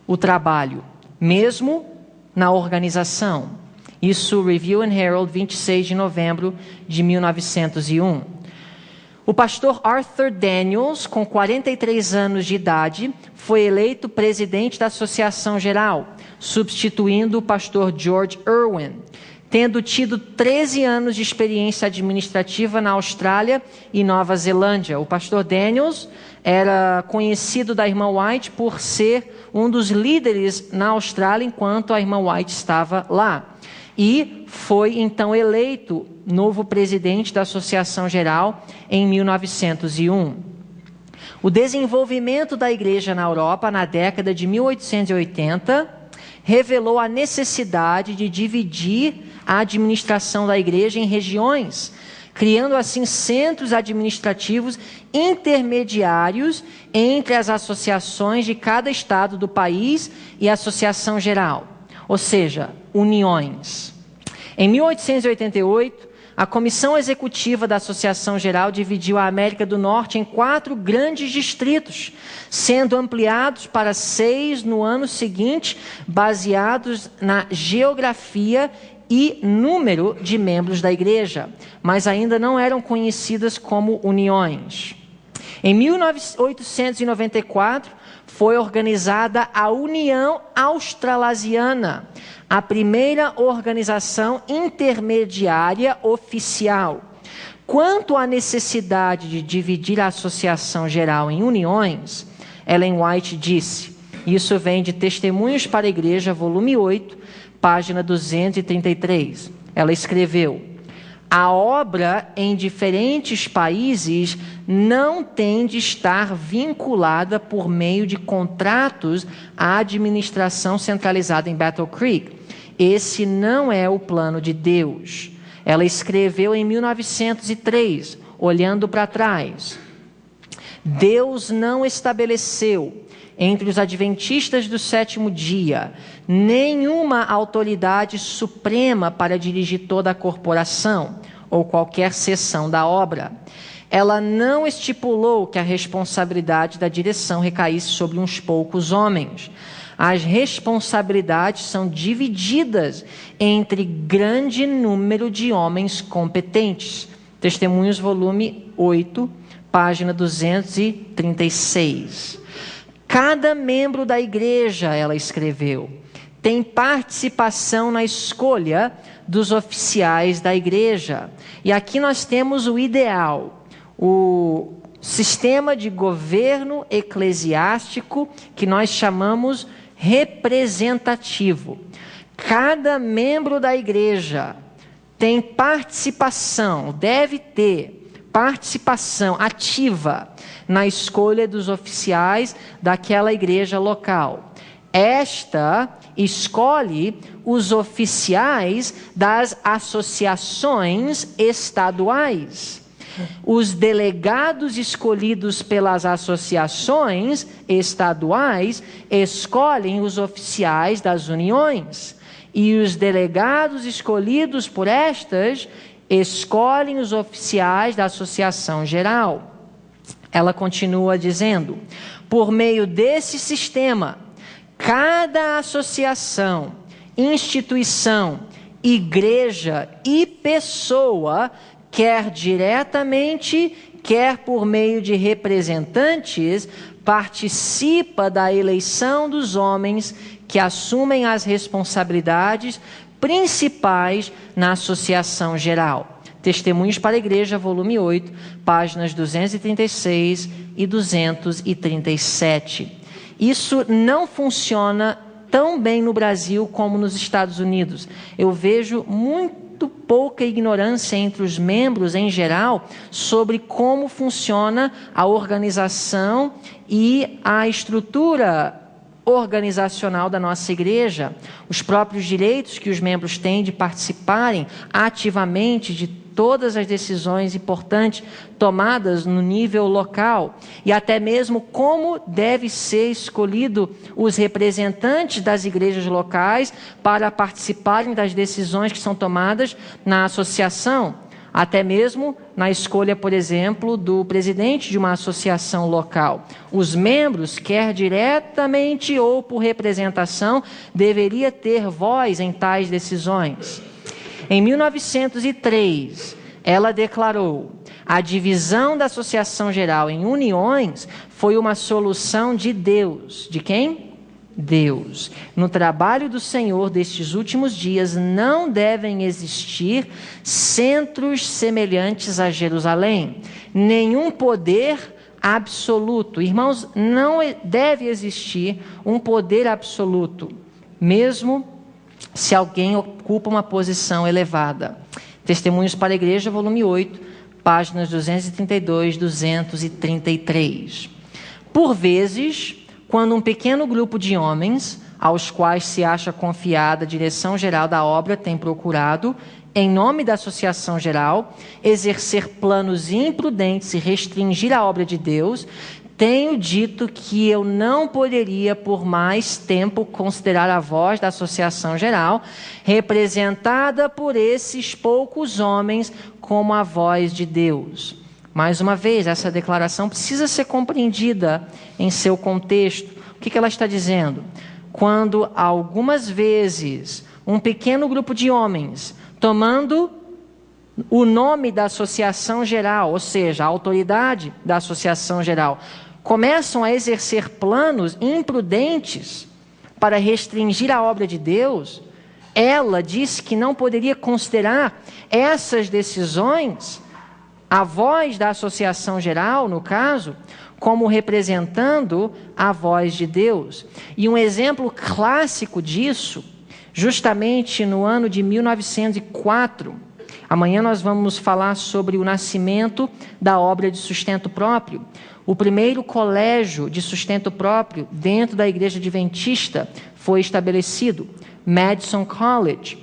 o trabalho, mesmo na organização. Isso, Review and Herald, 26 de novembro de 1901. O pastor Arthur Daniels, com 43 anos de idade, foi eleito presidente da Associação Geral, substituindo o pastor George Irwin, tendo tido 13 anos de experiência administrativa na Austrália e Nova Zelândia. O pastor Daniels era conhecido da irmã White por ser um dos líderes na Austrália enquanto a irmã White estava lá. E foi então eleito novo presidente da Associação Geral em 1901. O desenvolvimento da igreja na Europa na década de 1880 revelou a necessidade de dividir a administração da igreja em regiões, criando assim centros administrativos intermediários entre as associações de cada estado do país e a Associação Geral, ou seja, uniões. Em 1888, a Comissão Executiva da Associação Geral dividiu a América do Norte em 4 grandes distritos, sendo ampliados para 6 no ano seguinte, baseados na geografia e número de membros da igreja, mas ainda não eram conhecidas como uniões. Em 1894, foi organizada a União Australasiana, a primeira organização intermediária oficial. Quanto à necessidade de dividir a Associação Geral em uniões, Ellen White disse, isso vem de Testemunhos para a Igreja, volume 8, página 233. Ela escreveu: a obra em diferentes países não tem de estar vinculada por meio de contratos à administração centralizada em Battle Creek. Esse não é o plano de Deus. Ela escreveu em 1903, olhando para trás. Deus não estabeleceu entre os adventistas do sétimo dia nenhuma autoridade suprema para dirigir toda a corporação ou qualquer seção da obra. Ela não estipulou que a responsabilidade da direção recaísse sobre uns poucos homens. As responsabilidades são divididas entre grande número de homens competentes. Testemunhos, volume 8, página 236. Cada membro da igreja, ela escreveu, tem participação na escolha dos oficiais da igreja. E aqui nós temos o ideal, o sistema de governo eclesiástico que nós chamamos representativo. Cada membro da igreja tem participação, deve ter participação ativa na escolha dos oficiais daquela igreja local. Esta escolhe os oficiais das associações estaduais. Os delegados escolhidos pelas associações estaduais escolhem os oficiais das uniões. E os delegados escolhidos por estas escolhem os oficiais da associação geral. Ela continua dizendo: por meio desse sistema, cada associação, instituição, igreja e pessoa, quer diretamente, quer por meio de representantes, participa da eleição dos homens que assumem as responsabilidades principais na associação geral. Testemunhos para a Igreja, volume 8, páginas 236 e 237. Isso não funciona tão bem no Brasil como nos Estados Unidos. Eu vejo muito pouca ignorância entre os membros em geral sobre como funciona a organização e a estrutura organizacional da nossa igreja, os próprios direitos que os membros têm de participarem ativamente de todas as decisões importantes tomadas no nível local, e até mesmo como deve ser escolhido os representantes das igrejas locais para participarem das decisões que são tomadas na associação, até mesmo na escolha, por exemplo, do presidente de uma associação local. Os membros, quer diretamente ou por representação, deveriam ter voz em tais decisões. Em 1903, ela declarou: a divisão da associação geral em uniões foi uma solução de Deus. De quem? Deus. No trabalho do Senhor destes últimos dias não devem existir centros semelhantes a Jerusalém, nenhum poder absoluto. Irmãos, não deve existir um poder absoluto, mesmo se alguém ocupa uma posição elevada. Testemunhos para a Igreja, volume 8, páginas 232 e 233. Por vezes, quando um pequeno grupo de homens, aos quais se acha confiada a direção geral da obra, tem procurado, em nome da associação geral, exercer planos imprudentes e restringir a obra de Deus, tenho dito que eu não poderia por mais tempo considerar a voz da associação geral, representada por esses poucos homens, como a voz de Deus. Mais uma vez, essa declaração precisa ser compreendida em seu contexto. O que ela está dizendo? Quando algumas vezes um pequeno grupo de homens, tomando o nome da associação geral, ou seja, a autoridade da associação geral, começam a exercer planos imprudentes para restringir a obra de Deus, ela disse que não poderia considerar essas decisões, a voz da associação geral, no caso, como representando a voz de Deus. E um exemplo clássico disso, justamente no ano de 1904, amanhã nós vamos falar sobre o nascimento da obra de sustento próprio. O primeiro colégio de sustento próprio dentro da Igreja Adventista foi estabelecido, Madison College.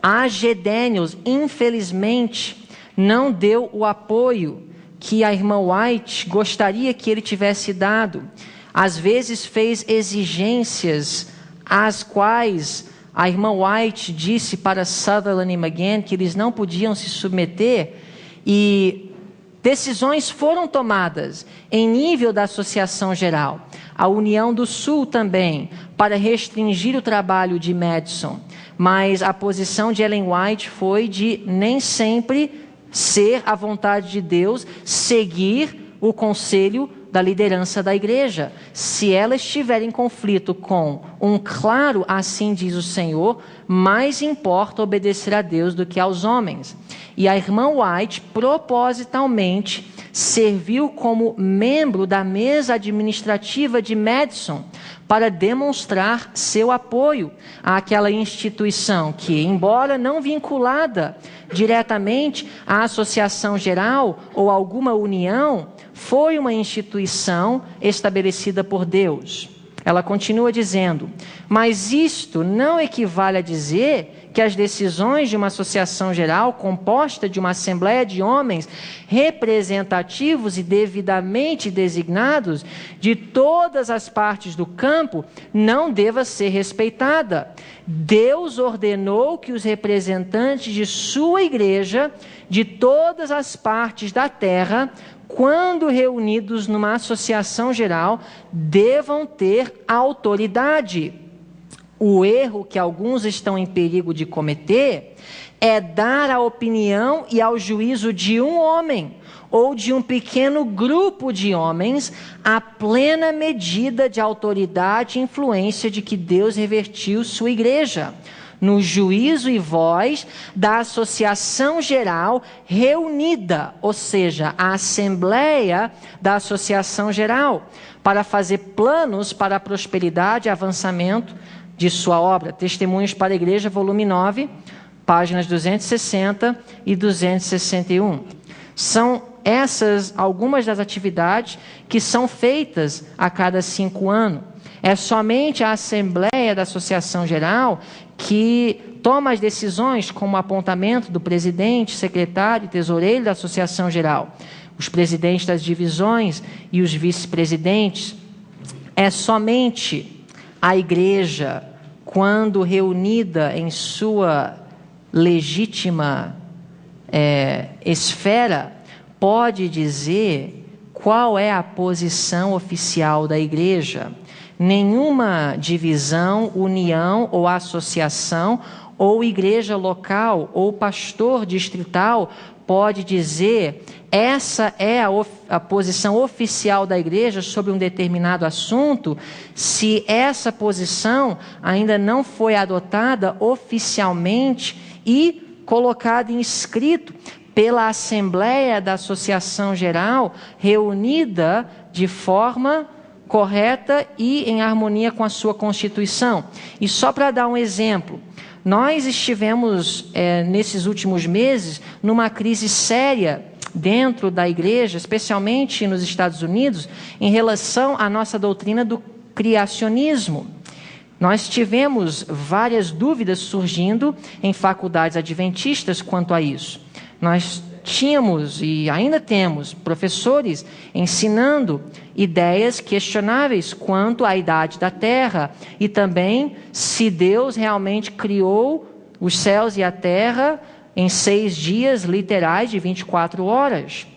A.G. Daniels, infelizmente, não deu o apoio que a irmã White gostaria que ele tivesse dado. Às vezes fez exigências às quais a irmã White disse para Sutherland e McGann que eles não podiam se submeter, e decisões foram tomadas em nível da Associação Geral. A União do Sul também, para restringir o trabalho de Madison. Mas a posição de Ellen White foi de nem sempre ser a vontade de Deus, seguir o conselho da liderança da igreja. Se ela estiver em conflito com um claro assim diz o Senhor, mais importa obedecer a Deus do que aos homens. E a irmã White propositalmente serviu como membro da mesa administrativa de Madison para demonstrar seu apoio àquela instituição que, embora não vinculada diretamente à Associação Geral ou alguma união, foi uma instituição estabelecida por Deus. Ela continua dizendo: mas isto não equivale a dizer que as decisões de uma associação geral composta de uma assembleia de homens representativos e devidamente designados de todas as partes do campo não deva ser respeitada. Deus ordenou que os representantes de sua igreja, de todas as partes da terra, quando reunidos numa associação geral, devam ter autoridade. O erro que alguns estão em perigo de cometer é dar a opinião e ao juízo de um homem ou de um pequeno grupo de homens a plena medida de autoridade e influência de que Deus revertiu sua igreja, no juízo e voz da associação geral reunida, ou seja, a assembleia da associação geral, para fazer planos para a prosperidade e avançamento de sua obra. Testemunhos para a Igreja, volume 9, páginas 260 e 261. São essas algumas das atividades que são feitas a cada 5 anos. É somente a Assembleia da Associação Geral que toma as decisões, como o apontamento do presidente, secretário e tesoureiro da Associação Geral, os presidentes das divisões e os vice-presidentes. É somente a igreja, quando reunida em sua legítima esfera, pode dizer qual é a posição oficial da igreja. Nenhuma divisão, união ou associação, ou igreja local, ou pastor distrital pode dizer: essa é a posição oficial da igreja sobre um determinado assunto, se essa posição ainda não foi adotada oficialmente e colocada em escrito pela Assembleia da Associação Geral, reunida de forma correta e em harmonia com a sua Constituição. E só para dar um exemplo, nós estivemos nesses últimos meses numa crise séria dentro da igreja, especialmente nos Estados Unidos, em relação à nossa doutrina do criacionismo. Nós tivemos várias dúvidas surgindo em faculdades adventistas quanto a isso. Nós tínhamos e ainda temos professores ensinando ideias questionáveis quanto à idade da terra e também se Deus realmente criou os céus e a terra em 6 dias literais de 24 horas.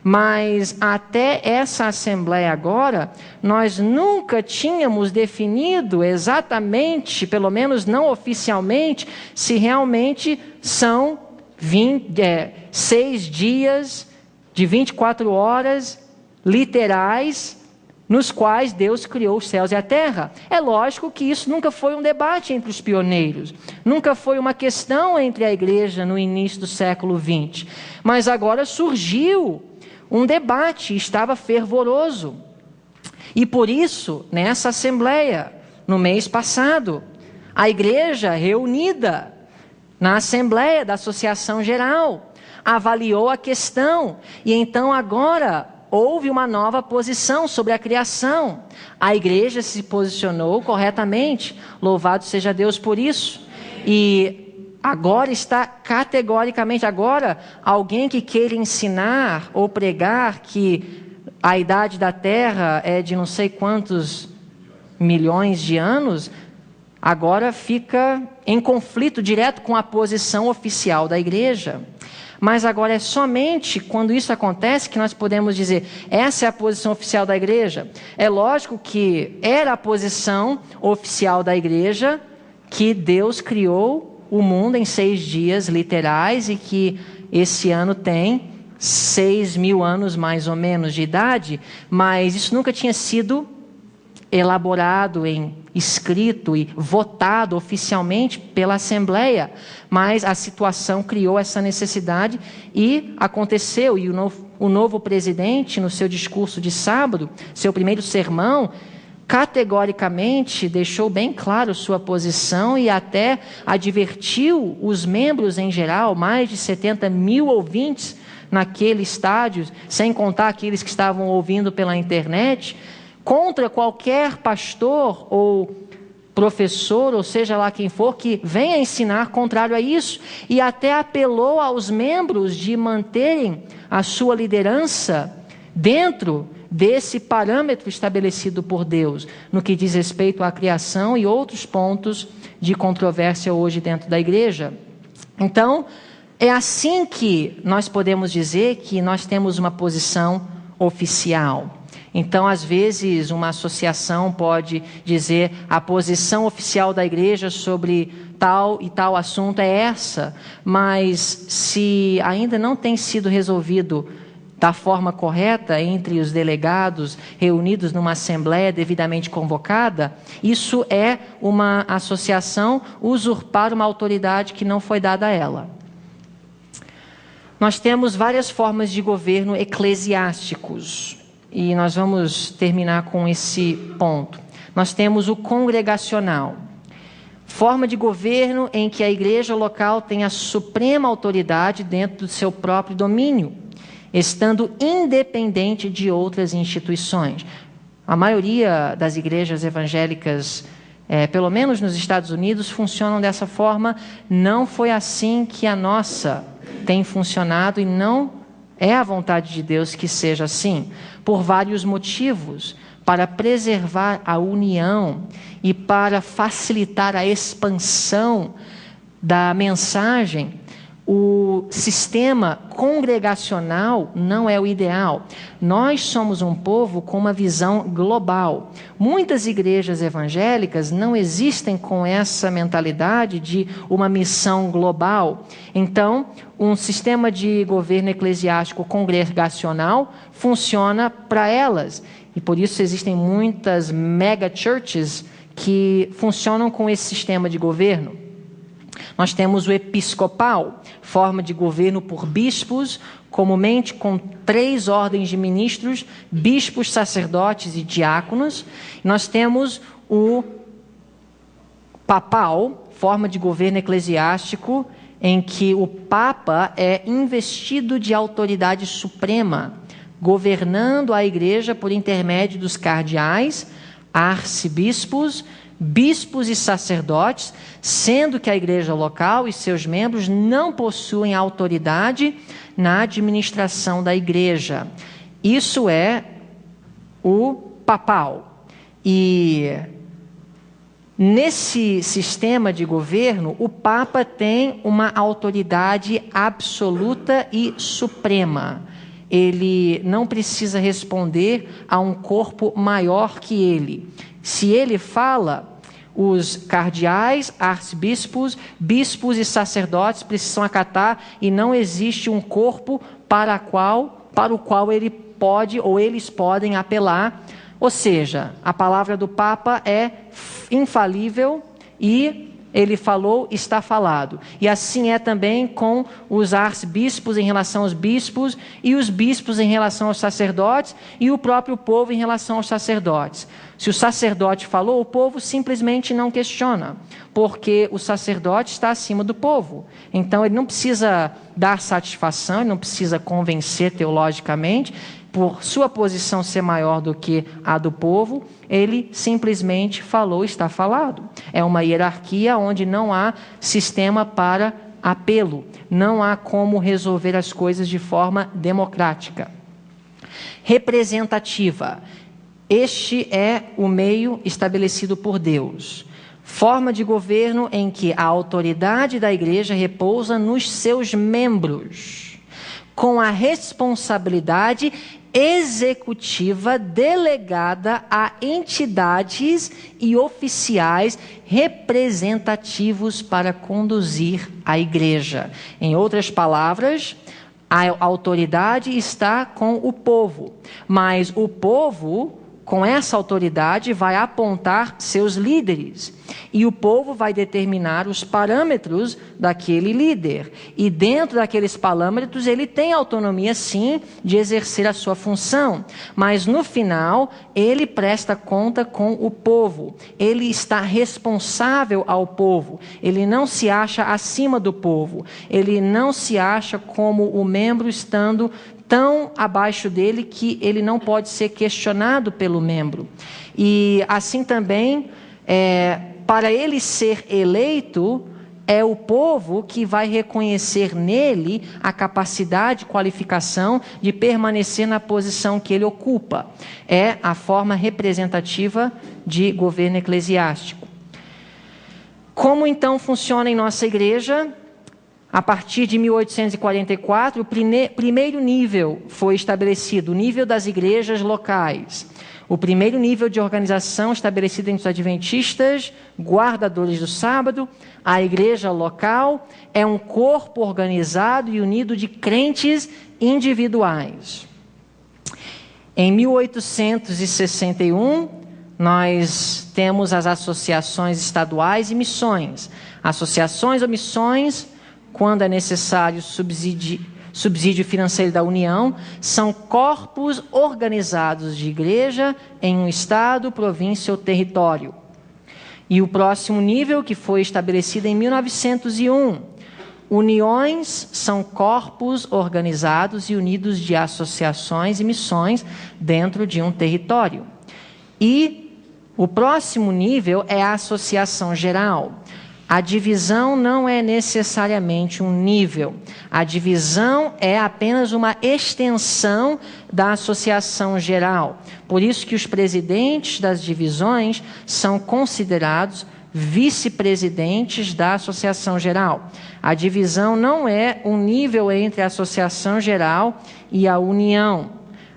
Mas até essa assembleia agora, nós nunca tínhamos definido exatamente, pelo menos não oficialmente, se realmente são 6 dias de 24 horas literais nos quais Deus criou os céus e a terra. É lógico que isso nunca foi um debate entre os pioneiros, nunca foi uma questão entre a igreja no início do século XX, mas agora surgiu um debate, estava fervoroso. E por isso, nessa assembleia, no mês passado, a igreja reunida na Assembleia da Associação Geral avaliou a questão e então agora houve uma nova posição sobre a criação. A igreja se posicionou corretamente, louvado seja Deus por isso. E agora está categoricamente, agora alguém que queira ensinar ou pregar que a idade da terra é de não sei quantos milhões de anos, agora fica em conflito direto com a posição oficial da igreja. Mas agora é somente quando isso acontece que nós podemos dizer, essa é a posição oficial da igreja. É lógico que era a posição oficial da igreja que Deus criou o mundo em 6 dias literais e que esse ano tem 6.000 anos mais ou menos de idade, mas isso nunca tinha sido elaborado em escrito e votado oficialmente pela Assembleia, mas a situação criou essa necessidade e aconteceu, e o o novo presidente, no seu discurso de sábado, seu primeiro sermão, categoricamente deixou bem claro sua posição e até advertiu os membros em geral, mais de 70 mil ouvintes naquele estádio, sem contar aqueles que estavam ouvindo pela internet, contra qualquer pastor ou professor, ou seja lá quem for, que venha ensinar contrário a isso, e até apelou aos membros de manterem a sua liderança dentro desse parâmetro estabelecido por Deus, no que diz respeito à criação e outros pontos de controvérsia hoje dentro da igreja. Então, é assim que nós podemos dizer que nós temos uma posição oficial. Então, às vezes, uma associação pode dizer a posição oficial da igreja sobre tal e tal assunto é essa, mas se ainda não tem sido resolvido da forma correta entre os delegados reunidos numa assembleia devidamente convocada, isso é uma associação usurpar uma autoridade que não foi dada a ela. Nós temos várias formas de governo eclesiásticos. E nós vamos terminar com esse ponto. Nós temos o congregacional. Forma de governo em que a igreja local tem a suprema autoridade dentro do seu próprio domínio, estando independente de outras instituições. A maioria das igrejas evangélicas, pelo menos nos Estados Unidos, funcionam dessa forma. Não foi assim que a nossa tem funcionado e não é a vontade de Deus que seja assim, por vários motivos, para preservar a união e para facilitar a expansão da mensagem. O sistema congregacional não é o ideal. Nós somos um povo com uma visão global. Muitas igrejas evangélicas não existem com essa mentalidade de uma missão global. Então, um sistema de governo eclesiástico congregacional funciona para elas. E por isso existem muitas mega churches que funcionam com esse sistema de governo. Nós temos o episcopal, forma de governo por bispos, comumente com 3 ordens de ministros, bispos, sacerdotes e diáconos. Nós temos o papal, forma de governo eclesiástico, em que o Papa é investido de autoridade suprema, governando a igreja por intermédio dos cardeais, arcebispos, bispos e sacerdotes, sendo que a igreja local e seus membros não possuem autoridade na administração da igreja. Isso é o papal. E nesse sistema de governo, o Papa tem uma autoridade absoluta e suprema. Ele não precisa responder a um corpo maior que ele. Se ele fala, os cardeais, arcebispos, bispos e sacerdotes precisam acatar, e não existe um corpo para o qual ele pode ou eles podem apelar. Ou seja, a palavra do Papa é infalível e ele falou, está falado. E assim é também com os arcebispos em relação aos bispos, e os bispos em relação aos sacerdotes, e o próprio povo em relação aos sacerdotes. Se o sacerdote falou, o povo simplesmente não questiona, porque o sacerdote está acima do povo. Então ele não precisa dar satisfação, ele não precisa convencer teologicamente, por sua posição ser maior do que a do povo, ele simplesmente falou, está falado. É uma hierarquia onde não há sistema para apelo, não há como resolver as coisas de forma democrática. Representativa. Este é o meio estabelecido por Deus. Forma de governo em que a autoridade da igreja repousa nos seus membros, com a responsabilidade executiva delegada a entidades e oficiais representativos para conduzir a igreja. Em outras palavras, a autoridade está com o povo, mas o povo, com essa autoridade, vai apontar seus líderes. E o povo vai determinar os parâmetros daquele líder. E dentro daqueles parâmetros, ele tem autonomia, sim, de exercer a sua função. Mas, no final, ele presta conta com o povo. Ele está responsável ao povo. Ele não se acha acima do povo. Ele não se acha como o membro estando tão abaixo dele que ele não pode ser questionado pelo membro. E assim também, para ele ser eleito, é o povo que vai reconhecer nele a capacidade, qualificação de permanecer na posição que ele ocupa. É a forma representativa de governo eclesiástico. Como então funciona em nossa igreja? A partir de 1844, o primeiro nível foi estabelecido, o nível das igrejas locais. O primeiro nível de organização estabelecido entre os adventistas, guardadores do sábado, a igreja local é um corpo organizado e unido de crentes individuais. Em 1861, nós temos as associações estaduais e missões. Associações ou missões, quando é necessário subsídio financeiro da União, são corpos organizados de igreja em um estado, província ou território. E o próximo nível, que foi estabelecido em 1901, uniões são corpos organizados e unidos de associações e missões dentro de um território. E o próximo nível é a associação geral. A divisão não é necessariamente um nível. A divisão é apenas uma extensão da associação geral. Por isso que os presidentes das divisões são considerados vice-presidentes da associação geral. A divisão não é um nível entre a associação geral e a união.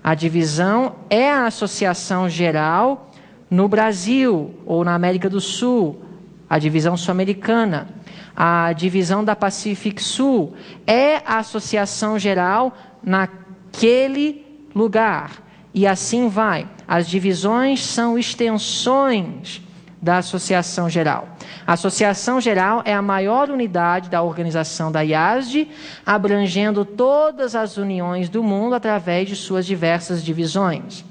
A divisão é a associação geral no Brasil ou na América do Sul, a divisão sul-americana. A divisão da Pacific Sul é a associação geral naquele lugar. E assim vai. As divisões são extensões da associação geral. A associação geral é a maior unidade da organização da IASD, abrangendo todas as uniões do mundo através de suas diversas divisões.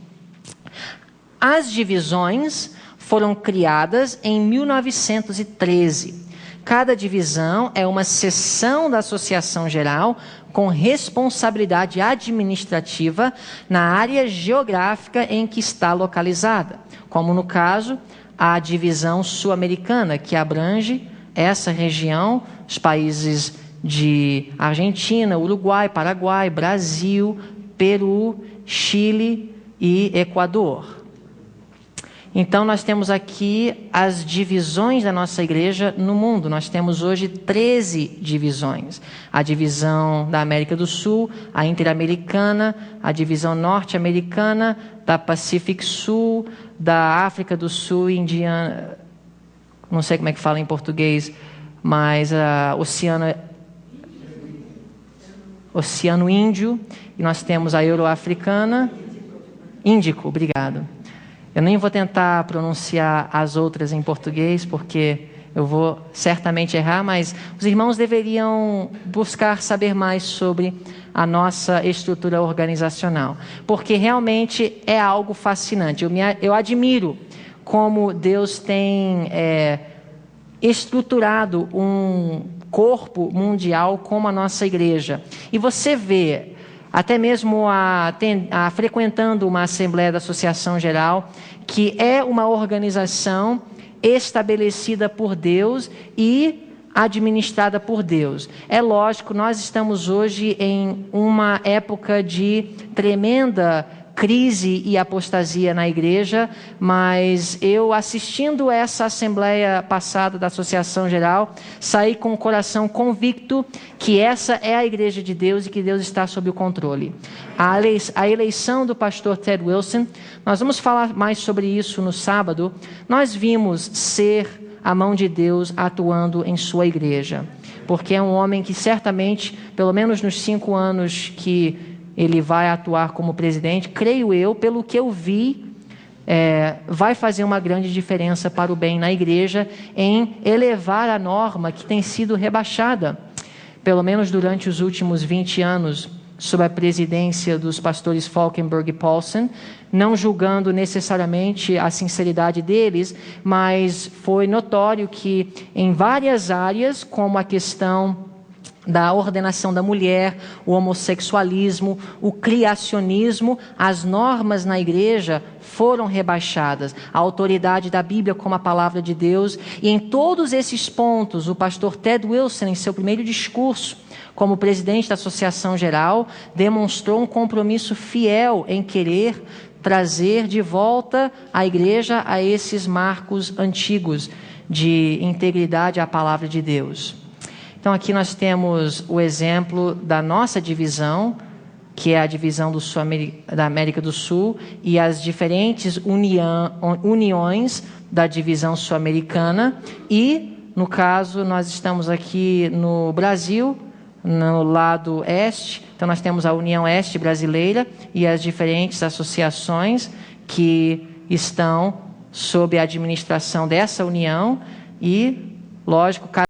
As divisões foram criadas em 1913. Cada divisão é uma seção da Associação Geral com responsabilidade administrativa na área geográfica em que está localizada, como no caso a divisão sul-americana, que abrange essa região, os países de Argentina, Uruguai, Paraguai, Brasil, Peru, Chile e Equador. Então, nós temos aqui as divisões da nossa igreja no mundo. Nós temos hoje 13 divisões. A divisão da América do Sul, a Interamericana, a divisão norte-americana, da Pacific Sul, da África do Sul, Indiana, não sei como é que fala em português, mas Oceano Índio, e nós temos a Euroafricana, Índico, obrigado. Eu nem vou tentar pronunciar as outras em português, porque eu vou certamente errar, mas os irmãos deveriam buscar saber mais sobre a nossa estrutura organizacional, porque realmente é algo fascinante. Eu admiro como Deus tem estruturado um corpo mundial como a nossa igreja. E você vê, até mesmo frequentando uma Assembleia da Associação Geral, que é uma organização estabelecida por Deus e administrada por Deus. É lógico, nós estamos hoje em uma época de tremenda crise e apostasia na igreja, mas eu, assistindo essa assembleia passada da Associação Geral, saí com o coração convicto que essa é a igreja de Deus e que Deus está sob o controle. A eleição do pastor Ted Wilson, nós vamos falar mais sobre isso no sábado. Nós vimos ser a mão de Deus atuando em sua igreja, porque é um homem que certamente, pelo menos nos 5 anos que ele vai atuar como presidente, creio eu, pelo que eu vi vai fazer uma grande diferença para o bem na igreja em elevar a norma que tem sido rebaixada, pelo menos durante os últimos 20 anos, sob a presidência dos pastores Falkenberg e Paulsen, não julgando necessariamente a sinceridade deles, mas foi notório que em várias áreas, como a questão da ordenação da mulher, o homossexualismo, o criacionismo, as normas na igreja foram rebaixadas. A autoridade da Bíblia como a palavra de Deus. E em todos esses pontos, o pastor Ted Wilson, em seu primeiro discurso, como presidente da Associação Geral, demonstrou um compromisso fiel em querer trazer de volta a igreja a esses marcos antigos de integridade à palavra de Deus. Então aqui nós temos o exemplo da nossa divisão, que é a divisão da América do Sul, e as diferentes uniões da divisão sul-americana. E, no caso, nós estamos aqui no Brasil, no lado oeste. Então nós temos a União Oeste Brasileira e as diferentes associações que estão sob a administração dessa união e, lógico,